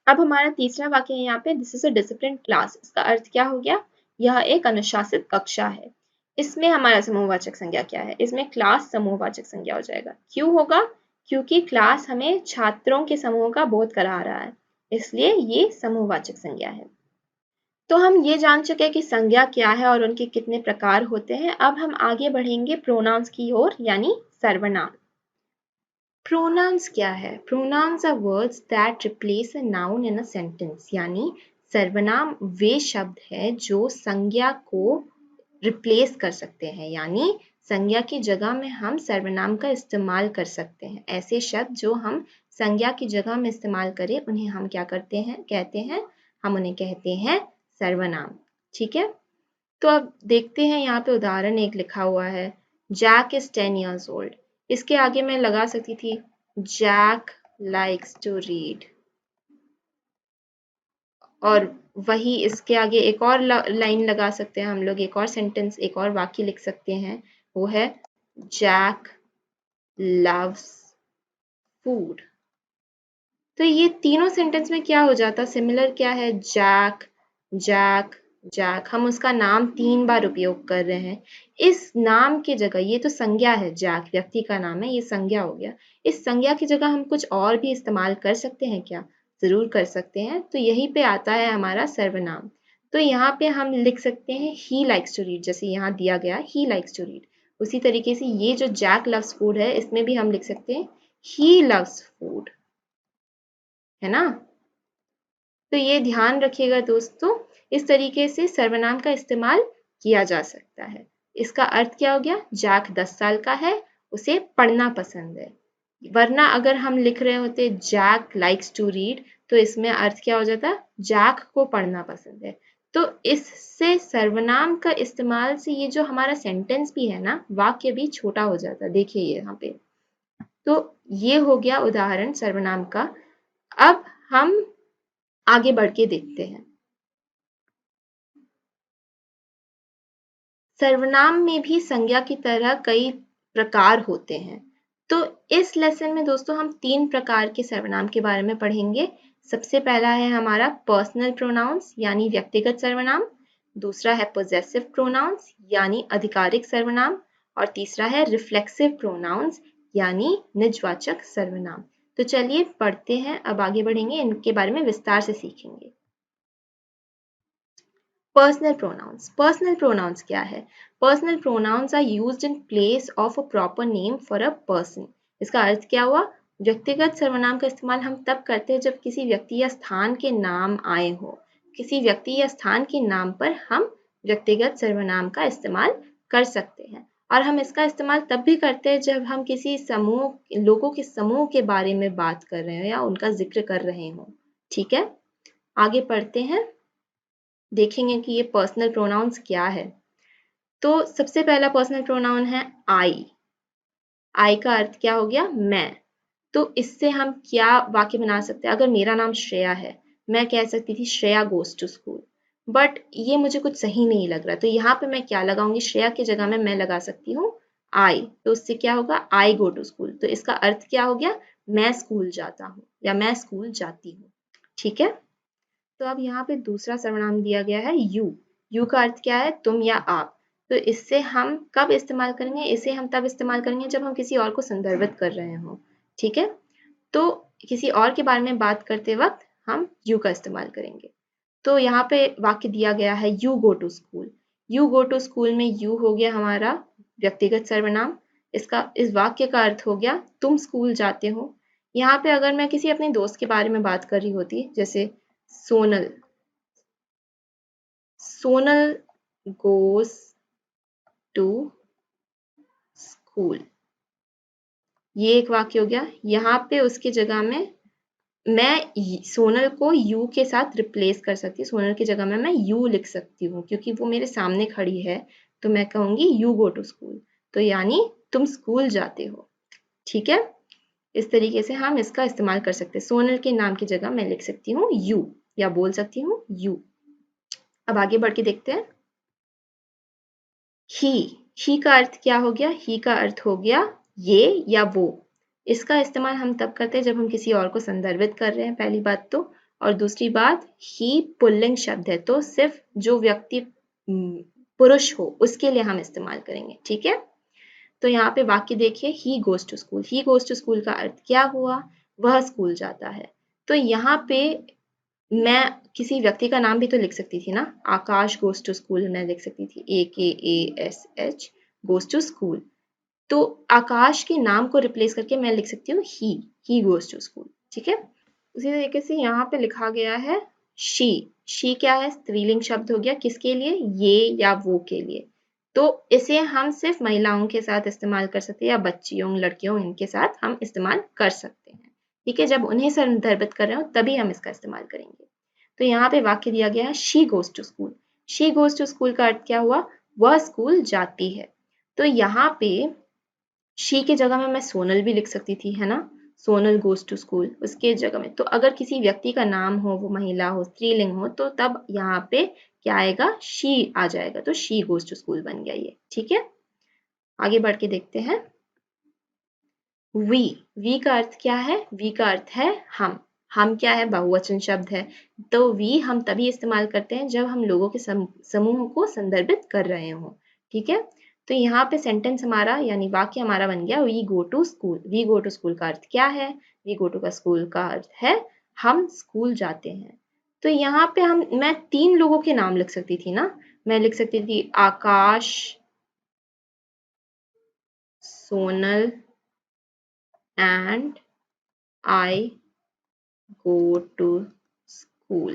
अब हमारा तीसरा वाक्य है यहाँ पे, this is a discipline class. इसका अर्थ क्या हो गया? यह एक अनुशासित कक्षा है। इसमें हमारा समूहवाचक संज्ञा क्या है? इसमें क्लास समूहवाचक संज्ञा हो जाएगा। क्यों होगा? क्योंकि क्लास हमें छात्रों के समूह का बोध करा रहा है, इसलिए ये समूहवाचक संज्ञा है। तो हम ये जान चुके हैं कि संज्ञा क्या है और उनके कितने प्रकार होते हैं। अब हम आगे बढ़ेंगे प्रोनाउंस की ओर, यानी सर्वनाम। प्रोनाउंस क्या है? Pronouns are words that replace a noun in a sentence. यानी सर्वनाम वे शब्द है जो संज्ञा को रिप्लेस कर सकते हैं, यानी संज्ञा की जगह में हम सर्वनाम का इस्तेमाल कर सकते हैं। ऐसे शब्द जो हम संज्ञा की जगह में इस्तेमाल करें उन्हें हम क्या करते हैं? कहते हैं, हम उन्हें कहते हैं सर्वनाम। ठीक है, तो अब देखते हैं, यहाँ पे उदाहरण एक लिखा हुआ है, जैक इज 10 years old। इसके आगे मैं लगा सकती थी जैक लाइक्स टू रीड, और वही इसके आगे एक और लाइन लगा सकते हैं हम लोग, एक और सेंटेंस, एक और वाक्य लिख सकते हैं, वो है जैक लव्स फूड। तो ये तीनों सेंटेंस में क्या हो जाता, सिमिलर क्या है, जैक जैक जैक, हम उसका नाम 3 बार उपयोग कर रहे हैं। इस नाम की जगह, ये तो संज्ञा है, जैक व्यक्ति का नाम है, ये संज्ञा हो गया, इस संज्ञा की जगह हम कुछ और भी इस्तेमाल कर सकते हैं क्या, जरूर कर सकते हैं। तो यहीं पे आता है हमारा सर्वनाम। तो यहाँ पे हम लिख सकते हैं ही लाइक्स टू रीड, जैसे यहाँ दिया गया ही लाइक्स टू रीड। उसी तरीके से ये जो जैक लव्स फूड है, इसमें भी हम लिख सकते हैं ही लव्स फूड, है ना। तो ये ध्यान रखिएगा दोस्तों, इस तरीके से सर्वनाम का इस्तेमाल किया जा सकता है। इसका अर्थ क्या हो गया, जैक 10 साल का है, उसे पढ़ना पसंद है। वरना अगर हम लिख रहे होते जैक लाइक्स टू रीड, तो इसमें अर्थ क्या हो जाता, जैक को पढ़ना पसंद है। तो इससे सर्वनाम का इस्तेमाल से ये जो हमारा सेंटेंस भी है ना, वाक्य भी छोटा हो जाता है। देखिए यहाँ पे, तो ये हो गया उदाहरण सर्वनाम का। अब हम आगे बढ़ के देखते हैं। सर्वनाम में भी संज्ञा की तरह कई प्रकार होते हैं। तो इस लेसन में दोस्तों हम 3 प्रकार के सर्वनाम के बारे में पढ़ेंगे। सबसे पहला है हमारा पर्सनल प्रोनाउंस यानी व्यक्तिगत सर्वनाम, दूसरा है पोजेसिव प्रोनाउंस यानी आधिकारिक सर्वनाम, और तीसरा है रिफ्लेक्सिव प्रोनाउंस यानी निजवाचक सर्वनाम। तो चलिए पढ़ते हैं, अब आगे बढ़ेंगे, इनके बारे में विस्तार से सीखेंगे। पर्सनल प्रोनाउंस, पर्सनल प्रोनाउंस क्या है, personal pronouns are used in place of a proper name for a person. इसका अर्थ क्या हुआ, व्यक्तिगत सर्वनाम का इस्तेमाल हम तब करते हैं जब किसी व्यक्ति या स्थान के नाम आए हो। किसी व्यक्ति या स्थान के नाम पर हम व्यक्तिगत सर्वनाम का इस्तेमाल कर सकते हैं, और हम इसका इस्तेमाल तब भी करते हैं जब हम किसी समूह, लोगों के समूह के बारे में बात कर रहे हो या उनका जिक्र कर रहे हो। ठीक है, आगे पढ़ते हैं, देखेंगे कि ये पर्सनल प्रोनाउंस क्या है। तो सबसे पहला पर्सनल प्रोनाउन है आई। आई का अर्थ क्या हो गया, मैं। तो इससे हम क्या वाक्य बना सकते हैं, अगर मेरा नाम श्रेया है, मैं कह सकती थी Shreya goes to school, but ये मुझे कुछ सही नहीं लग रहा, तो यहाँ पे मैं क्या लगाऊंगी, श्रेया की जगह में मैं लगा सकती हूँ आई। तो उससे क्या होगा, आई गो टू स्कूल। तो इसका अर्थ क्या हो गया, मैं स्कूल जाता हूँ या मैं स्कूल जाती हूँ। ठीक है, तो अब यहाँ पे दूसरा सर्वनाम दिया गया है यू। यू का अर्थ क्या है, तुम या आप। तो इससे हम कब इस्तेमाल करेंगे, इसे हम तब इस्तेमाल करेंगे जब हम किसी और को संदर्भित कर रहे हो। ठीक है, तो किसी और के बारे में बात करते वक्त हम यू का इस्तेमाल करेंगे। तो यहाँ पे वाक्य दिया गया है you go to school. You go to school में यू हो गया हमारा व्यक्तिगत सर्वनाम। इस वाक्य का अर्थ हो गया तुम स्कूल जाते हो। यहाँ पे अगर मैं किसी अपने दोस्त के बारे में बात कर रही होती, जैसे सोनल, सोनल गोes टू स्कूल, ये एक वाक्य हो गया। यहाँ पे उसकी जगह में मैं सोनल को यू के साथ रिप्लेस कर सकती हूँ, सोनल की जगह में मैं यू लिख सकती हूँ, क्योंकि वो मेरे सामने खड़ी है, तो मैं कहूंगी यू गो टू स्कूल, तो यानी तुम स्कूल जाते हो। ठीक है, इस तरीके से हम इसका इस्तेमाल कर सकते हैं। सोनल के नाम की जगह मैं लिख सकती हूँ यू, या बोल सकती हूँ यू। अब आगे बढ़ के देखते हैं, ही का अर्थ क्या हो गया, ही का अर्थ हो गया ये या वो। इसका इस्तेमाल हम तब करते हैं जब हम किसी और को संदर्भित कर रहे हैं, पहली बात तो, और दूसरी बात ही पुल्लिंग शब्द है, तो सिर्फ जो व्यक्ति पुरुष हो उसके लिए हम इस्तेमाल करेंगे। ठीक है, तो यहाँ पे वाक्य देखिए, he goes to school. He goes to school का अर्थ क्या हुआ, वह स्कूल जाता है। तो यहाँ पे मैं किसी व्यक्ति का नाम भी तो लिख सकती थी ना, आकाश गोज टू स्कूल मैं लिख सकती थी, AKASH गोज टू स्कूल। तो आकाश के नाम को रिप्लेस करके मैं लिख सकती हूँ ही गोज टू स्कूल। ठीक है, उसी तरीके से यहाँ पे लिखा गया है शी क्या है, स्त्रीलिंग शब्द हो गया, किसके लिए, ये या वो के लिए। तो इसे हम सिर्फ महिलाओं के साथ इस्तेमाल कर सकते हैं, या बच्चियों, लड़कियों, इनके साथ हम इस्तेमाल कर सकते हैं। ठीक है, जब उन्हें संदर्भित कर रहे हो तभी हम इसका इस्तेमाल करेंगे। तो यहाँ पे वाक्य दिया गया है she goes to school. She goes to school का अर्थ क्या हुआ, वह स्कूल जाती है। तो यहाँ पे शी के जगह में मैं सोनल भी लिख सकती थी, है ना, सोनल गोज टू स्कूल उसके जगह में। तो अगर किसी व्यक्ति का नाम हो, वो महिला हो, स्त्रीलिंग हो, तो तब यहाँ पे क्या आएगा, शी आ जाएगा, तो शी गोज टू स्कूल बन गया ये। ठीक है, आगे बढ़ के देखते हैं। वी का अर्थ क्या है, वी का अर्थ है हम क्या है, बहुवचन शब्द है। तो वी हम तभी इस्तेमाल करते हैं जब हम लोगों के समूह को संदर्भित कर रहे हो। ठीक है, तो यहाँ पे सेंटेंस हमारा यानी वाक्य हमारा बन गया we go to school. We go to school का अर्थ क्या है, वी गो टू का स्कूल का अर्थ है हम स्कूल जाते हैं। तो यहाँ पे मैं 3 लोगों के नाम लिख सकती थी ना, मैं लिख सकती थी आकाश, Sonal and I go to school।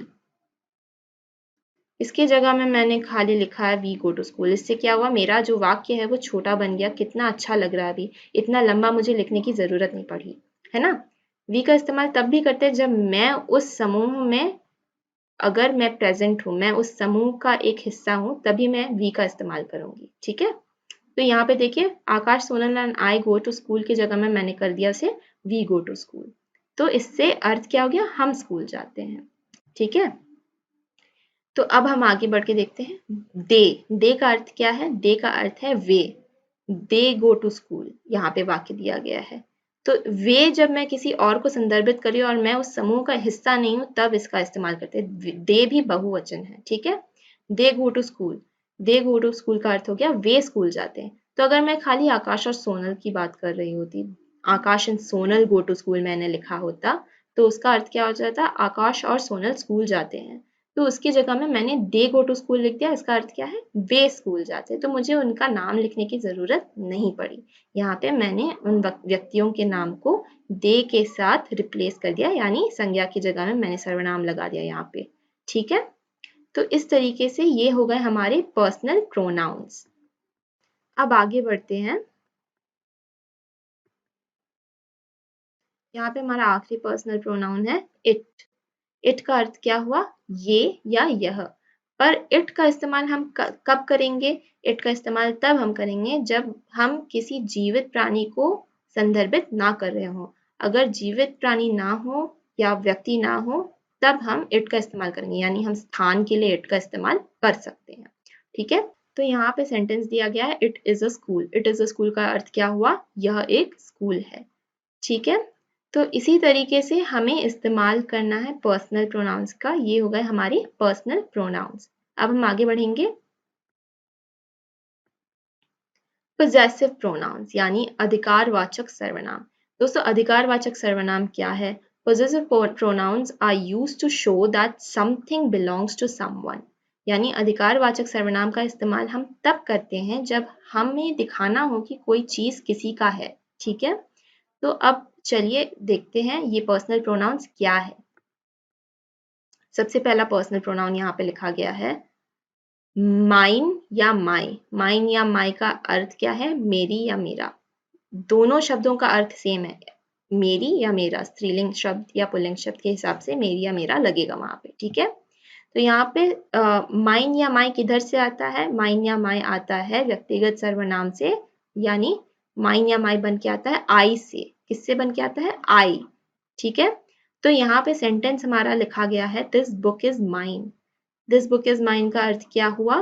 इसकी जगह में मैंने खाली लिखा है वी गो टू स्कूल। इससे क्या हुआ, मेरा जो वाक्य है वो छोटा बन गया। कितना अच्छा लग रहा है, अभी इतना लंबा मुझे लिखने की जरूरत नहीं पड़ी, है ना। वी का इस्तेमाल तब भी करते हैं जब मैं उस समूह में, अगर मैं प्रेजेंट हूँ, मैं उस समूह का एक हिस्सा हूँ, तभी मैं वी का इस्तेमाल करूंगी। ठीक है, तो यहाँ पे देखिए Akash, Sonal and I go to school की जगह में मैंने कर दिया उसे वी गो टू स्कूल। तो इससे अर्थ क्या हो गया, हम स्कूल जाते हैं। ठीक है, तो अब हम आगे बढ़ के देखते हैं। दे का अर्थ क्या है, दे का अर्थ है वे। दे गो टू स्कूल यहाँ पे वाक्य दिया गया है। तो वे जब मैं किसी और को संदर्भित करी और मैं उस समूह का हिस्सा नहीं हूं, तब इसका इस्तेमाल करते हैं। दे भी बहुवचन है। ठीक है, they go to school, they go to school का अर्थ हो गया वे स्कूल जाते हैं। तो अगर मैं खाली आकाश और सोनल की बात कर रही होती, Akash and Sonal go to school मैंने लिखा होता, तो उसका अर्थ क्या हो जाता, आकाश और सोनल स्कूल जाते हैं। तो उसकी जगह में मैंने दे गो टू स्कूल लिख दिया। इसका अर्थ क्या है, वे स्कूल जाते हैं। तो मुझे उनका नाम लिखने की जरूरत नहीं पड़ी। यहाँ पे मैंने उन व्यक्तियों के नाम को दे के साथ रिप्लेस कर दिया, यानी संज्ञा की जगह में मैंने सर्वनाम लगा दिया यहाँ पे। ठीक है, तो इस तरीके से ये हो गए हमारे पर्सनल प्रोनाउंस। अब आगे बढ़ते हैं। यहाँ पे हमारा आखिरी पर्सनल प्रोनाउन है इट। इट का अर्थ क्या हुआ, ये या यह। पर इट का इस्तेमाल हम कब करेंगे, इट का इस्तेमाल तब हम करेंगे जब हम किसी जीवित प्राणी को संदर्भित ना कर रहे हो। अगर जीवित प्राणी ना हो या व्यक्ति ना हो, तब हम इट का इस्तेमाल करेंगे, यानी हम स्थान के लिए इट का इस्तेमाल कर सकते हैं। ठीक है, तो यहाँ पे सेंटेंस दिया गया है it is a school. It is a school का अर्थ क्या हुआ, यह एक स्कूल है। ठीक है, तो इसी तरीके से हमें इस्तेमाल करना है पर्सनल प्रोनाउंस का। ये हो गए हमारे पर्सनल प्रोनाउंस। अब हम आगे बढ़ेंगे। पोजेसिव प्रोनाउंस यानी अधिकारवाचक सर्वनाम। दोस्तों, अधिकारवाचक सर्वनाम क्या है? Possessive pronouns are used to show that something belongs to someone. यानी अधिकारवाचक सर्वनाम का इस्तेमाल हम तब करते हैं जब हमें दिखाना हो कि कोई चीज किसी का है। ठीक है, तो अब चलिए देखते हैं ये पर्सनल प्रोनाउंस क्या है। सबसे पहला पर्सनल प्रोनाउन यहाँ पे लिखा गया है माइन या माई। माइन या माई का अर्थ क्या है, मेरी या मेरा। दोनों शब्दों का अर्थ सेम है, मेरी या मेरा। स्त्रीलिंग शब्द या पुल्लिंग शब्द के हिसाब से मेरी या मेरा लगेगा वहां पे। ठीक है, तो यहाँ पे माइन या माई किधर से आता है? माइन या माई आता है व्यक्तिगत सर्वनाम से, यानी माइन या माई बन के आता है आई से। किससे बन के आता है? आई। ठीक है, तो यहाँ पे सेंटेंस हमारा लिखा गया है this book is mine. This book is mine का अर्थ क्या हुआ,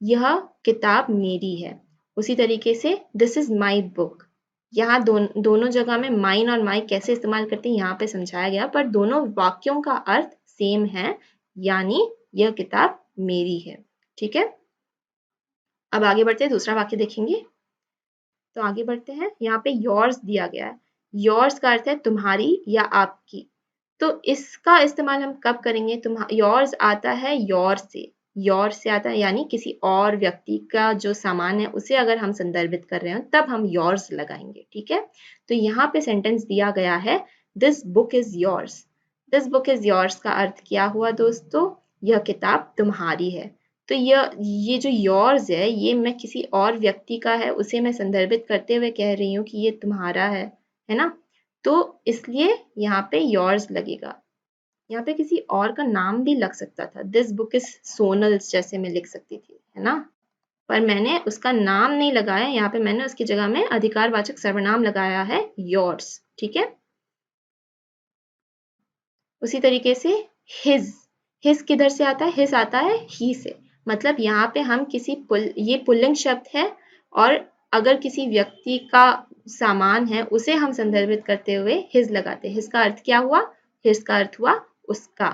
यह किताब मेरी है। उसी तरीके से दिस इज माई बुक। यहाँ दोनों जगह में माइन और माई कैसे इस्तेमाल करते हैं यहाँ पे समझाया गया, पर दोनों वाक्यों का अर्थ सेम है, यानी यह किताब मेरी है। ठीक है, अब आगे बढ़ते हैं, दूसरा वाक्य देखेंगे। तो आगे बढ़ते हैं, यहाँ पे योर्स दिया गया है। योर्स का अर्थ है तुम्हारी या आपकी। तो इसका इस्तेमाल हम कब करेंगे? योर्स आता है योर से। योर से आता है, यानी किसी और व्यक्ति का जो सामान है उसे अगर हम संदर्भित कर रहे हो तब हम योर्स लगाएंगे। ठीक है, तो यहाँ पे सेंटेंस दिया गया है this book is yours. This book is yours का अर्थ क्या हुआ दोस्तों, यह किताब तुम्हारी है। तो ये जो योर्स है, ये मैं किसी और व्यक्ति का है उसे मैं संदर्भित करते हुए कह रही हूँ कि ये तुम्हारा है ना। तो इसलिए यहाँ पे योर्स लगेगा। यहाँ पे किसी और का नाम भी लग सकता था, दिस बुक इज सोनल्स जैसे मैं लिख सकती थी, है ना। पर मैंने उसका नाम नहीं लगाया, यहाँ पे मैंने उसकी जगह में अधिकारवाचक सर्वनाम लगाया है योर्स। ठीक है, उसी तरीके से हिज किधर से आता है? हिज आता है ही से। मतलब यहाँ पे हम ये पुल्लिंग शब्द है और अगर किसी व्यक्ति का सामान है उसे हम संदर्भित करते हुए हिज लगाते हैं। हिज का अर्थ क्या हुआ? हिज का अर्थ हुआ उसका।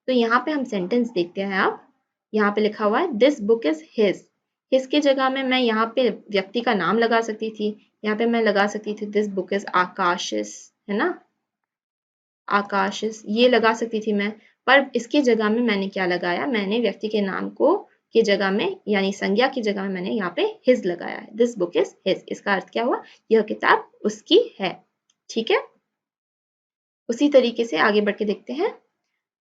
तो यहाँ पे हम सेंटेंस देखते हैं। अब यहाँ पे लिखा हुआ है this book is his. His की जगह में मैं यहाँ पे व्यक्ति का नाम लगा सकती थी। यहाँ पे मैं लगा सकती थी दिस बुक इज आकाशिस, है ना, आकाशिस ये लगा सकती थी मैं। पर इसकी जगह में मैंने क्या लगाया? मैंने व्यक्ति के नाम को की जगह में यानी संज्ञा की जगह में मैंने यहाँ पे हिज लगाया है। This book is his. इसका अर्थ क्या हुआ? यह किताब उसकी है। ठीक है, उसी तरीके से आगे बढ़ के देखते हैं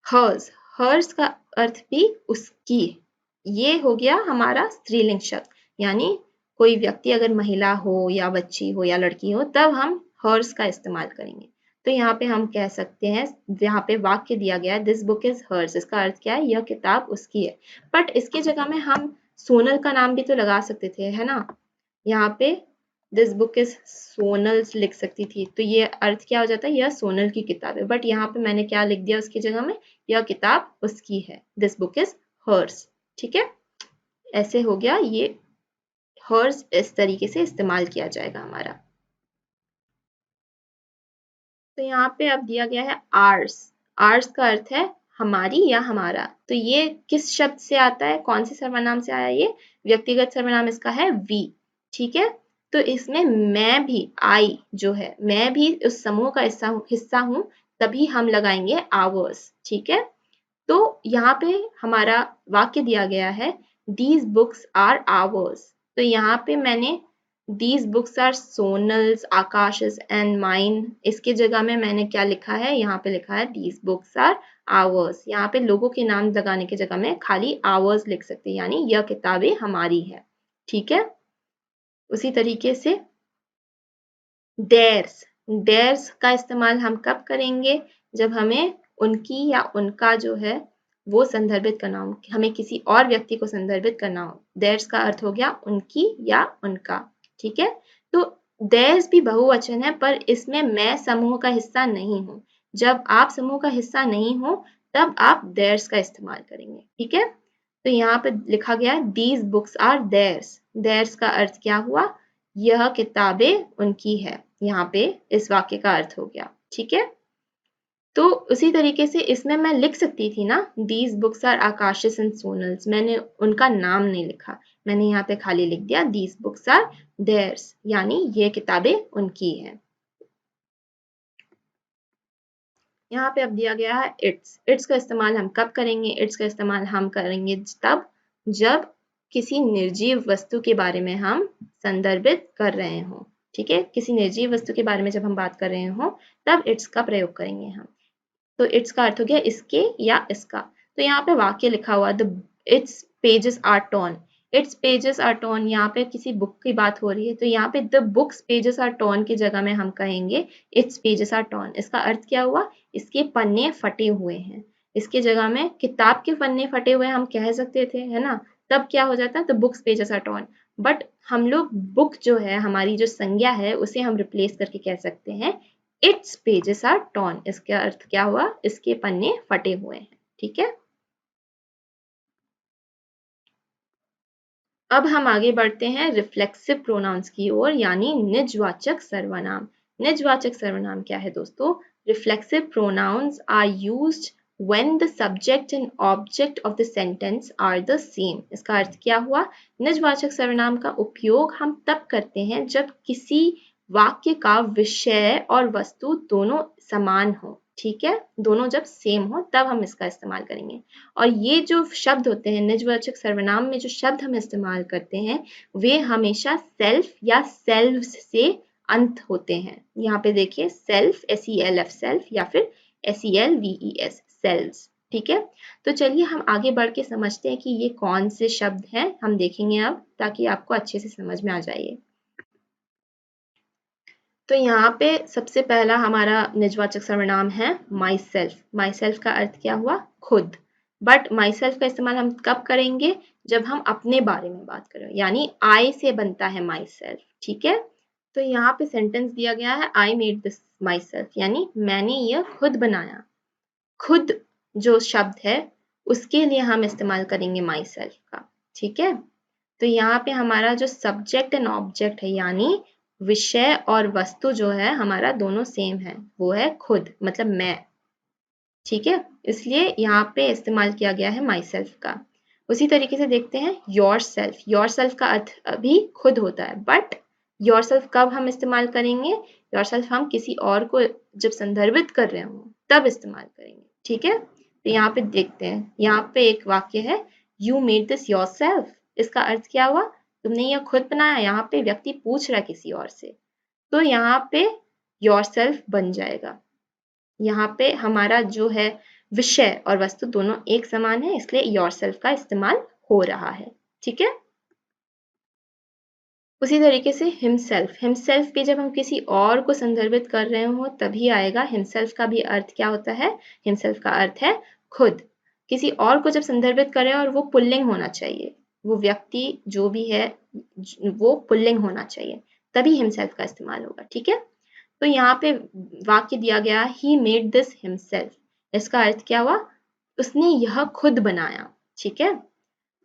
हर्स। हर्स का अर्थ भी उसकी। ये हो गया हमारा स्त्रीलिंग शब्द, यानी कोई व्यक्ति अगर महिला हो या बच्ची हो या लड़की हो तब हम हर्स का इस्तेमाल करेंगे। तो यहाँ पे हम कह सकते हैं, यहाँ पे वाक्य दिया गया है दिस बुक इज हर्स। इसका अर्थ क्या है? यह किताब उसकी है। बट इसके जगह में हम सोनल का नाम भी तो लगा सकते थे, है ना। यहाँ पे दिस बुक इज सोनल लिख सकती थी, तो ये अर्थ क्या हो जाता है? यह सोनल की किताब है। बट यहाँ पे मैंने क्या लिख दिया उसकी जगह में? यह किताब उसकी है। This book is hers. ठीक है, ऐसे हो गया ये हर्स। इस तरीके से इस्तेमाल किया जाएगा हमारा। तो यहाँ पे अब दिया गया है आर्स। आर्स का अर्थ है हमारी या हमारा। तो ये किस शब्द से आता है? कौन से सर्वनाम से आया? ये व्यक्तिगत सर्वनाम इसका है वी। ठीक है, तो इसमें मैं भी, आई जो है, मैं भी उस समूह का हिस्सा हूं, तभी हम लगाएंगे आवर्स। ठीक है, तो यहाँ पे हमारा वाक्य दिया गया है दीज बुक्स आर आवर्स। तो यहाँ पे मैंने these books are Sonal's, Akash's and mine, इसके जगह में मैंने क्या लिखा है? यहाँ पे लिखा है दीज बुक्स आर आवर्स। यहाँ पे लोगों के नाम लगाने की जगह में खाली आवर्स लिख सकते हैं, यानी यह किताबें हमारी है। ठीक है, उसी तरीके से डेयर्स। डेयर्स का इस्तेमाल हम कब करेंगे? जब हमें उनकी या उनका जो है वो संदर्भित करना हो, हमें किसी और व्यक्ति को संदर्भित करना हो। डेयर्स का अर्थ हो गया उनकी या उनका। ठीक है, तो डेयर्स भी बहुवचन है, पर इसमें मैं समूह का हिस्सा नहीं हूं। जब आप समूह का हिस्सा नहीं हो तब आप डेयर्स का इस्तेमाल करेंगे। ठीक है, तो यहाँ पे लिखा गया है these books are theirs. Theirs का अर्थ क्या हुआ? यह किताबें उनकी है। यहाँ पे इस वाक्य का अर्थ हो गया। ठीक है, तो उसी तरीके से इसमें मैं लिख सकती थी ना these books are Akash's and Sonal's. मैंने उनका नाम नहीं लिखा, मैंने यहाँ पे खाली लिख दिया दीज बुक्स आर देयर्स, यानी ये किताबें उनकी हैं। यहाँ पे अब दिया गया है इट्स। इट्स का इस्तेमाल हम कब करेंगे? इट्स का इस्तेमाल हम करेंगे तब जब किसी निर्जीव वस्तु के बारे में हम संदर्भित कर रहे हों। ठीक है, किसी निर्जीव वस्तु के बारे में जब हम बात कर रहे हों तब इट्स का प्रयोग करेंगे हम। तो इट्स का अर्थ हो गया इसके या इसका। तो यहाँ पे वाक्य लिखा हुआ the its pages are torn. Its pages are torn, यहाँ पे किसी बुक की बात हो रही है, तो यहाँ पे the books pages are torn की जगह में हम कहेंगे इट्स पेजेस आर टॉर्न। इसका अर्थ क्या हुआ? इसके पन्ने फटे हुए हैं। इसके जगह में किताब के पन्ने फटे हुए हम कह सकते थे, है ना। तब क्या हो जाता है? The books pages are torn. But हम लोग बुक जो है, हमारी जो संज्ञा है, उसे हम रिप्लेस करके कह सकते हैं इट्स पेजेस आर टॉर्न। इसका अर्थ क्या हुआ? इसके पन्ने फटे हुए हैं। ठीक है, अब हम आगे बढ़ते हैं रिफ्लेक्सिव प्रोनाउंस की ओर, यानी निजवाचक सर्वनाम। निजवाचक सर्वनाम क्या है दोस्तों? Reflexive pronouns are used when the subject and object of the sentence are the same। इसका अर्थ क्या हुआ? निजवाचक सर्वनाम का उपयोग हम तब करते हैं जब किसी वाक्य का विषय और वस्तु दोनों समान हो। ठीक है, दोनों जब सेम हो तब हम इसका इस्तेमाल करेंगे। और ये जो शब्द होते हैं निजवाचक सर्वनाम में, जो शब्द हम इस्तेमाल करते हैं वे हमेशा सेल्फ या सेल्व्स से अंत होते हैं। यहाँ पे देखिए सेल्फ, SELF सेल्फ, या फिर SELVES सेल्व्स। ठीक है, तो चलिए हम आगे बढ़ के समझते हैं कि ये कौन से शब्द हैं। हम देखेंगे अब, ताकि आपको अच्छे से समझ में आ जाए। तो यहाँ पे सबसे पहला हमारा निजवाचक सर्वनाम है माई सेल्फ। माई सेल्फ का अर्थ क्या हुआ? खुद। बट माई सेल्फ का इस्तेमाल हम कब करेंगे? जब हम अपने बारे में बात करें, यानी आई से बनता है माई सेल्फ, ठीक है। तो यहाँ पे सेंटेंस दिया गया है I made this my self, यानी मैंने यह खुद बनाया। खुद जो शब्द है उसके लिए हम इस्तेमाल करेंगे माई सेल्फ का, ठीक है। तो यहाँ पे हमारा जो सब्जेक्ट एंड ऑब्जेक्ट है, यानी विषय और वस्तु जो है हमारा दोनों सेम है, वो है खुद, मतलब मैं, ठीक है। इसलिए यहाँ पे इस्तेमाल किया गया है माई सेल्फ का। उसी तरीके से देखते हैं योर सेल्फ। योर सेल्फ का अर्थ भी खुद होता है, बट योर सेल्फ कब हम इस्तेमाल करेंगे? योर सेल्फ हम किसी और को जब संदर्भित कर रहे हो तब इस्तेमाल करेंगे, ठीक है। तो यहाँ पे देखते हैं, यहाँ पे एक वाक्य है you made this your self. इसका अर्थ क्या हुआ? तुमने यह खुद बनाया। यहाँ पे व्यक्ति पूछ रहा है किसी और से, तो यहाँ पे योर सेल्फ बन जाएगा। यहाँ पे हमारा जो है विषय और वस्तु दोनों एक समान है, इसलिए योरसेल्फ का इस्तेमाल हो रहा है, ठीक है। उसी तरीके से हिमसेल्फ। हिमसेल्फ भी जब हम किसी और को संदर्भित कर रहे हो तभी आएगा। हिमसेल्फ का भी अर्थ क्या होता है? हिमसेल्फ का अर्थ है खुद। किसी और को जब संदर्भित करें और वो पुल्लिंग होना चाहिए, वो व्यक्ति जो भी है वो पुल्लिंग होना चाहिए, तभी हिमसेल्फ का इस्तेमाल होगा, ठीक है। तो यहाँ पे वाक्य दिया गया ही मेड दिस हिमसेल्फ। इसका अर्थ क्या हुआ? उसने यह खुद बनाया, ठीक है।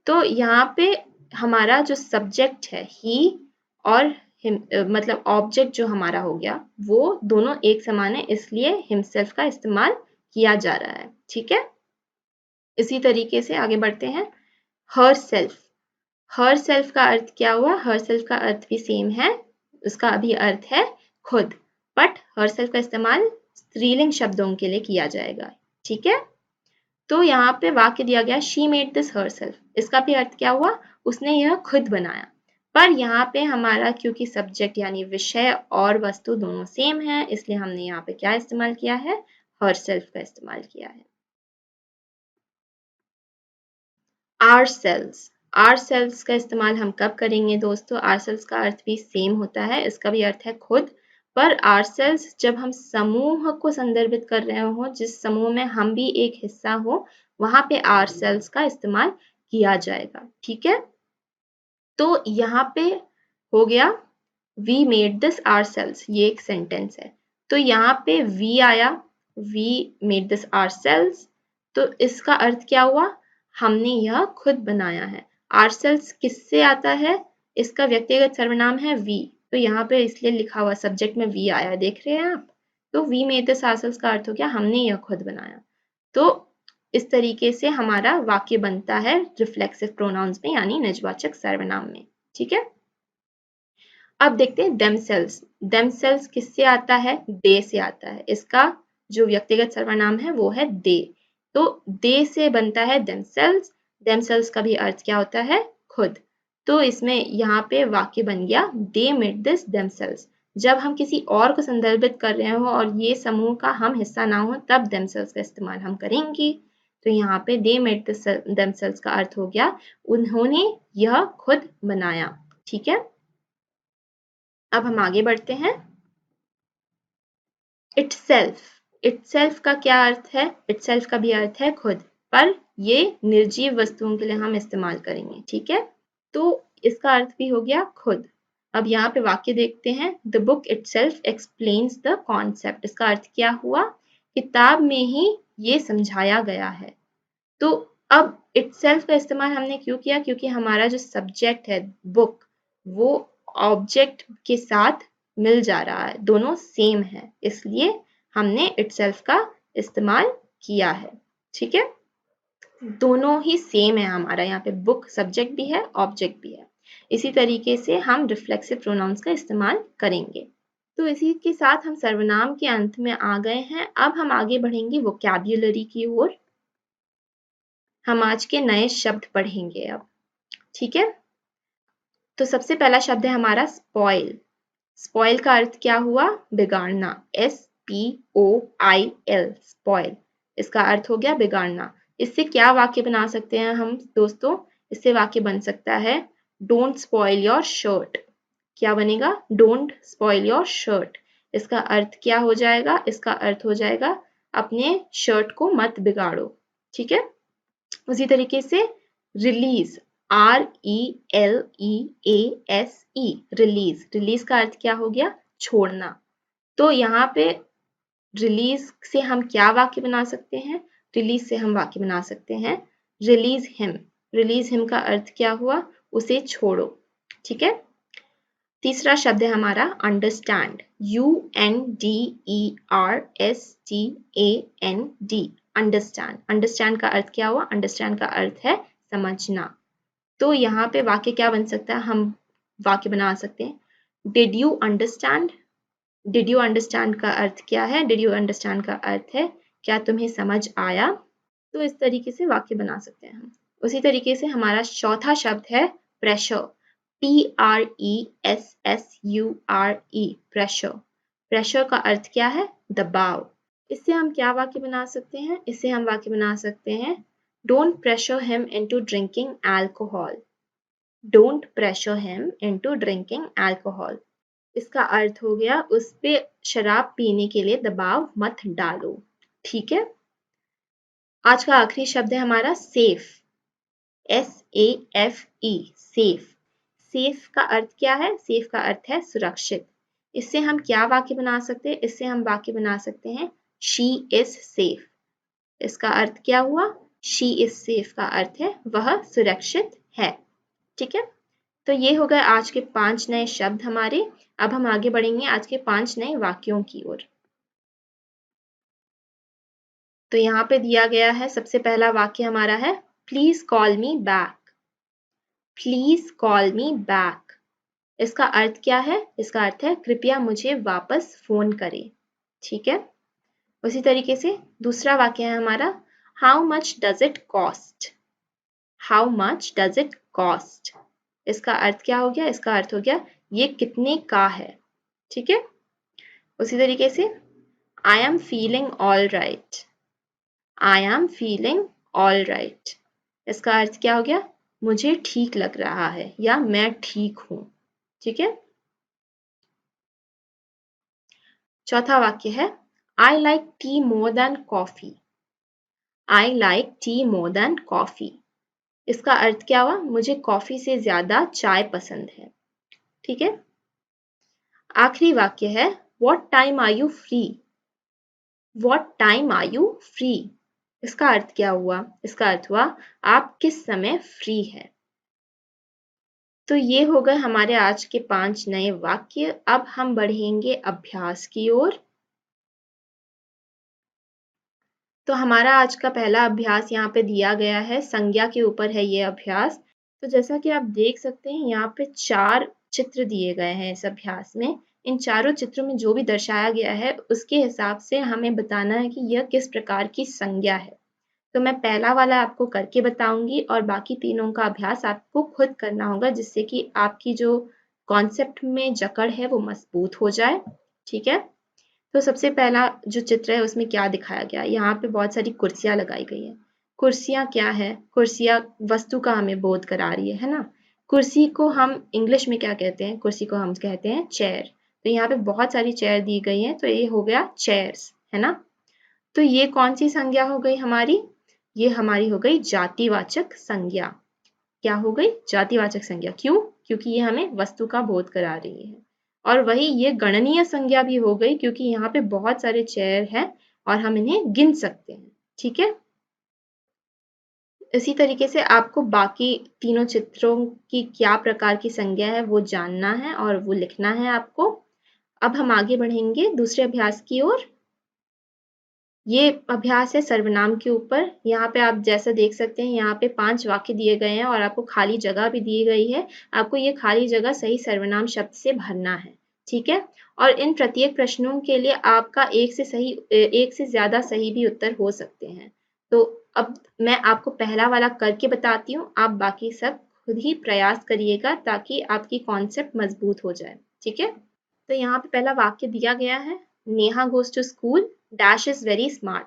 तो यहाँ पे हमारा जो सब्जेक्ट है ही और मतलब ऑब्जेक्ट जो हमारा हो गया वो दोनों एक समान है, इसलिए हिमसेल्फ का इस्तेमाल किया जा रहा है, ठीक है। इसी तरीके से आगे बढ़ते हैं हर सेल्फ। हर सेल्फ का अर्थ क्या हुआ? हर सेल्फ का अर्थ भी सेम है, उसका भी अर्थ है खुद, बट हर सेल्फ का इस्तेमाल स्त्रीलिंग शब्दों के लिए किया जाएगा, ठीक है। तो यहाँ पे वाक्य दिया गया she made this her self. इसका भी अर्थ क्या हुआ? उसने यह खुद बनाया। पर यहाँ पे हमारा क्योंकि सब्जेक्ट यानी विषय और वस्तु दोनों सेम है, इसलिए हमने यहाँ पे क्या इस्तेमाल किया है? हर सेल्फ का इस्तेमाल किया है। ourselves। ourselves का इस्तेमाल हम कब करेंगे दोस्तों? ourselves का अर्थ भी सेम होता है, इसका भी अर्थ है खुद। पर ourselves जब हम समूह को संदर्भित कर रहे हो, जिस समूह में हम भी एक हिस्सा हो, वहां पे ourselves का इस्तेमाल किया जाएगा, ठीक है। तो यहाँ पे हो गया we made this ourselves, ये एक सेंटेंस है। तो यहाँ पे we आया, we made this ourselves, तो इसका अर्थ क्या हुआ? हमने यह खुद बनाया है। ourselves किससे आता है? इसका व्यक्तिगत सर्वनाम है we, तो यहाँ पे इसलिए लिखा हुआ सब्जेक्ट में we आया, देख रहे हैं आप। तो we made this ourselves का अर्थ हो गया हमने यह खुद बनाया। तो इस तरीके से हमारा वाक्य बनता है रिफ्लेक्सिव प्रोनाउंस में, यानी निजवाचक सर्वनाम में, ठीक है। अब देखते हैं themselves। themselves किससे आता है? they से आता है। इसका जो व्यक्तिगत सर्वनाम है वो है they, तो they से बनता है themselves। themselves का भी अर्थ क्या होता है? खुद। तो इसमें यहाँ पे वाक्य बन गया they made this themselves। जब हम किसी और को संदर्भित कर रहे हो और ये समूह का हम हिस्सा ना हो, तब themselves का इस्तेमाल हम करेंगे। तो यहाँ पे they made this themselves का अर्थ हो गया उन्होंने यह खुद बनाया, ठीक है। अब हम आगे बढ़ते हैं itself। itself का क्या अर्थ है? itself का भी अर्थ है खुद, पर ये निर्जीव वस्तुओं के लिए हम इस्तेमाल करेंगे, ठीक है। तो इसका अर्थ भी हो गया खुद। अब यहाँ पे वाक्य देखते हैं the book itself explains the concept। इसका अर्थ क्या हुआ? किताब में ही ये समझाया गया है। तो अब itself का इस्तेमाल हमने क्यों किया? क्योंकि हमारा जो सब्जेक्ट है बुक, वो ऑब्जेक्ट के साथ मिल जा रहा है, दोनों सेम है, इसलिए हमने itself का इस्तेमाल किया है, ठीक है। दोनों ही सेम है हमारा, यहाँ पे बुक सब्जेक्ट भी है, ऑब्जेक्ट भी है। इसी तरीके से हम रिफ्लेक्सिव प्रोनाउंस का इस्तेमाल करेंगे। तो इसी के साथ हम सर्वनाम के अंत में आ गए हैं। अब हम आगे बढ़ेंगे वोकैब्युलरी की ओर। हम आज के नए शब्द पढ़ेंगे अब, ठीक है। तो सबसे पहला शब्द है हमारा स्पॉइल। स्पॉइल का अर्थ क्या हुआ? बिगाड़ना। SPOIL, spoil. इसका अर्थ हो गया बिगाड़ना। इससे क्या वाक्य बना सकते हैं हम दोस्तों? इससे वाक्य बन सकता है डोंट स्पॉइल योर शर्ट। क्या बनेगा? Don't spoil your shirt. इसका अर्थ क्या हो जाएगा? इसका अर्थ हो जाएगा अपने शर्ट को मत बिगाड़ो, ठीक है। उसी तरीके से रिलीज। RELEASE, release. रिलीज का अर्थ क्या हो गया? छोड़ना। तो यहाँ पे रिलीज से हम क्या वाक्य बना सकते हैं? रिलीज से हम वाक्य बना सकते हैं रिलीज हिम। रिलीज हिम का अर्थ क्या हुआ? उसे छोड़ो। ठीक है। तीसरा शब्द है हमारा अंडरस्टैंड। UNDERSTAND, understand. अंडरस्टैंड का अर्थ क्या हुआ? अंडरस्टैंड का अर्थ है समझना। तो यहाँ पे वाक्य क्या बन सकता है? हम वाक्य बना सकते हैं did you understand. Did you understand का अर्थ क्या है? डिड यू अंडरस्टैंड का अर्थ है क्या तुम्हें समझ आया। तो इस तरीके से वाक्य बना सकते हैं हम। उसी तरीके से हमारा चौथा शब्द है प्रेशर। PRESSURE, pressure. प्रेशर का अर्थ क्या है? दबाव। इससे हम क्या वाक्य बना सकते हैं? इससे हम वाक्य बना सकते हैं don't pressure him into drinking alcohol. Don't pressure him into drinking alcohol. इसका अर्थ हो गया उस पे शराब पीने के लिए दबाव मत डालो। ठीक है। आज का आखिरी शब्द है हमारा सेफ। SAFE, safe. सेफ का अर्थ क्या है? सेफ का अर्थ है सुरक्षित। इससे हम क्या वाक्य बना सकते हैं? इससे हम वाक्य बना सकते हैं शी इज सेफ। इसका अर्थ क्या हुआ? शी इज सेफ का अर्थ है वह सुरक्षित है। ठीक है। तो ये हो गए आज के 5 नए शब्द हमारे। अब हम आगे बढ़ेंगे आज के 5 नए वाक्यों की ओर। तो यहाँ पे दिया गया है सबसे पहला वाक्य हमारा है please call me back. Please call me back. इसका अर्थ क्या है? इसका अर्थ है कृपया मुझे वापस फोन करें। ठीक है। उसी तरीके से दूसरा वाक्य है हमारा how much does it cost. How much does it cost. इसका अर्थ क्या हो गया? इसका अर्थ हो गया ये कितने का है। ठीक है। उसी तरीके से I am feeling all right. I am feeling all right. इसका अर्थ क्या हो गया? मुझे ठीक लग रहा है या मैं ठीक हूं। ठीक है। चौथा वाक्य है I like T more than coffee. I like T more than coffee. इसका अर्थ क्या हुआ? मुझे कॉफी से ज्यादा चाय पसंद है। ठीक है। आखिरी वाक्य है what time are you free. What time are you free. इसका अर्थ क्या हुआ? इसका अर्थ हुआ आप किस समय फ्री है। तो ये हो गए हमारे आज के 5 नए वाक्य। अब हम बढ़ेंगे अभ्यास की ओर। तो हमारा आज का पहला अभ्यास यहाँ पे दिया गया है, संज्ञा के ऊपर है ये अभ्यास। तो जैसा कि आप देख सकते हैं यहाँ पे 4 चित्र दिए गए हैं इस अभ्यास में। इन चारों चित्रों में जो भी दर्शाया गया है उसके हिसाब से हमें बताना है कि यह किस प्रकार की संज्ञा है। तो मैं पहला वाला आपको करके बताऊंगी और बाकी तीनों का अभ्यास आपको खुद करना होगा जिससे कि आपकी जो कॉन्सेप्ट में जकड़ है वो मजबूत हो जाए। ठीक है। तो सबसे पहला जो चित्र है उसमें क्या दिखाया गया? यहाँ पे बहुत सारी कुर्सियां लगाई गई हैं। कुर्सियां क्या है? कुर्सियां वस्तु का हमें बोध करा रही है ना। कुर्सी को हम इंग्लिश में क्या कहते हैं? कुर्सी को हम कहते हैं चेयर। तो यहाँ पे बहुत सारी चेयर दी गई हैं तो ये हो गया चेयर्स, है ना। तो ये कौन सी संज्ञा हो गई हमारी? ये हमारी हो गई जातिवाचक संज्ञा। क्या हो गई? जातिवाचक संज्ञा। क्यों? क्योंकि ये हमें वस्तु का बोध करा रही है। और वही ये गणनीय संज्ञा भी हो गई क्योंकि यहाँ पे बहुत सारे चेयर हैं और हम इन्हें गिन सकते हैं। ठीक है। इसी तरीके से आपको बाकी तीनों चित्रों की क्या प्रकार की संज्ञा है वो जानना है और वो लिखना है आपको। अब हम आगे बढ़ेंगे दूसरे अभ्यास की ओर। ये अभ्यास है सर्वनाम के ऊपर। यहाँ पे आप जैसा देख सकते हैं यहाँ पे 5 वाक्य दिए गए हैं और आपको खाली जगह भी दी गई है। आपको ये खाली जगह सही सर्वनाम शब्द से भरना है। ठीक है। और इन प्रत्येक प्रश्नों के लिए आपका एक से ज्यादा सही भी उत्तर हो सकते हैं। तो अब मैं आपको पहला वाला करके बताती हूँ, आप बाकी सब खुद ही प्रयास करिएगा ताकि आपकी कॉन्सेप्ट मजबूत हो जाए। ठीक है। तो यहाँ पे पहला वाक्य दिया गया है Neha goes to school dash is very smart.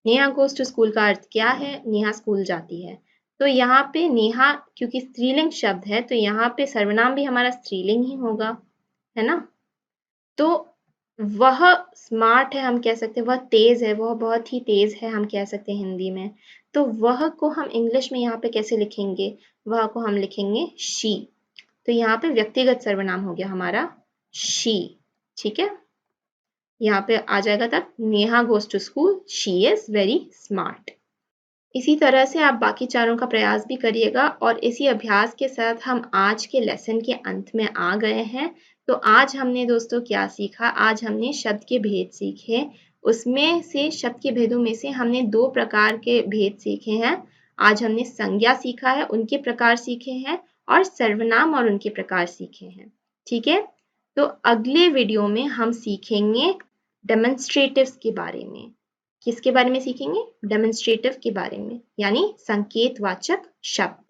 Neha goes to school का अर्थ क्या है? नेहा स्कूल जाती है। तो यहाँ पे नेहा क्योंकि स्त्रीलिंग शब्द है तो यहाँ पे सर्वनाम भी हमारा स्त्रीलिंग ही होगा, है ना। तो वह स्मार्ट है हम कह सकते हैं, वह तेज है, वह बहुत ही तेज है हम कह सकते हैं हिंदी में। तो वह को हम इंग्लिश में यहाँ पे कैसे लिखेंगे? वह को हम लिखेंगे शी। तो यहाँ पे व्यक्तिगत सर्वनाम हो गया हमारा शी। ठीक है, यहाँ पे आ जाएगा तब Neha goes to school, she is very smart. इसी तरह से आप बाकी चारों का प्रयास भी करिएगा और इसी अभ्यास के साथ हम आज के लेसन के अंत में आ गए हैं। तो आज हमने दोस्तों क्या सीखा? आज हमने शब्द के भेद सीखे। उसमें से शब्द के भेदों में से हमने 2 प्रकार के भेद सीखे हैं। आज हमने संज्ञा सीखा है, उनके प्रकार सीखे हैं और सर्वनाम और उनके प्रकार सीखे हैं। ठीक है, तो अगले वीडियो में हम सीखेंगे डेमोन्स्ट्रेटिव्स के बारे में। किसके बारे में सीखेंगे? डेमोन्स्ट्रेटिव के बारे में, यानी संकेतवाचक शब्द।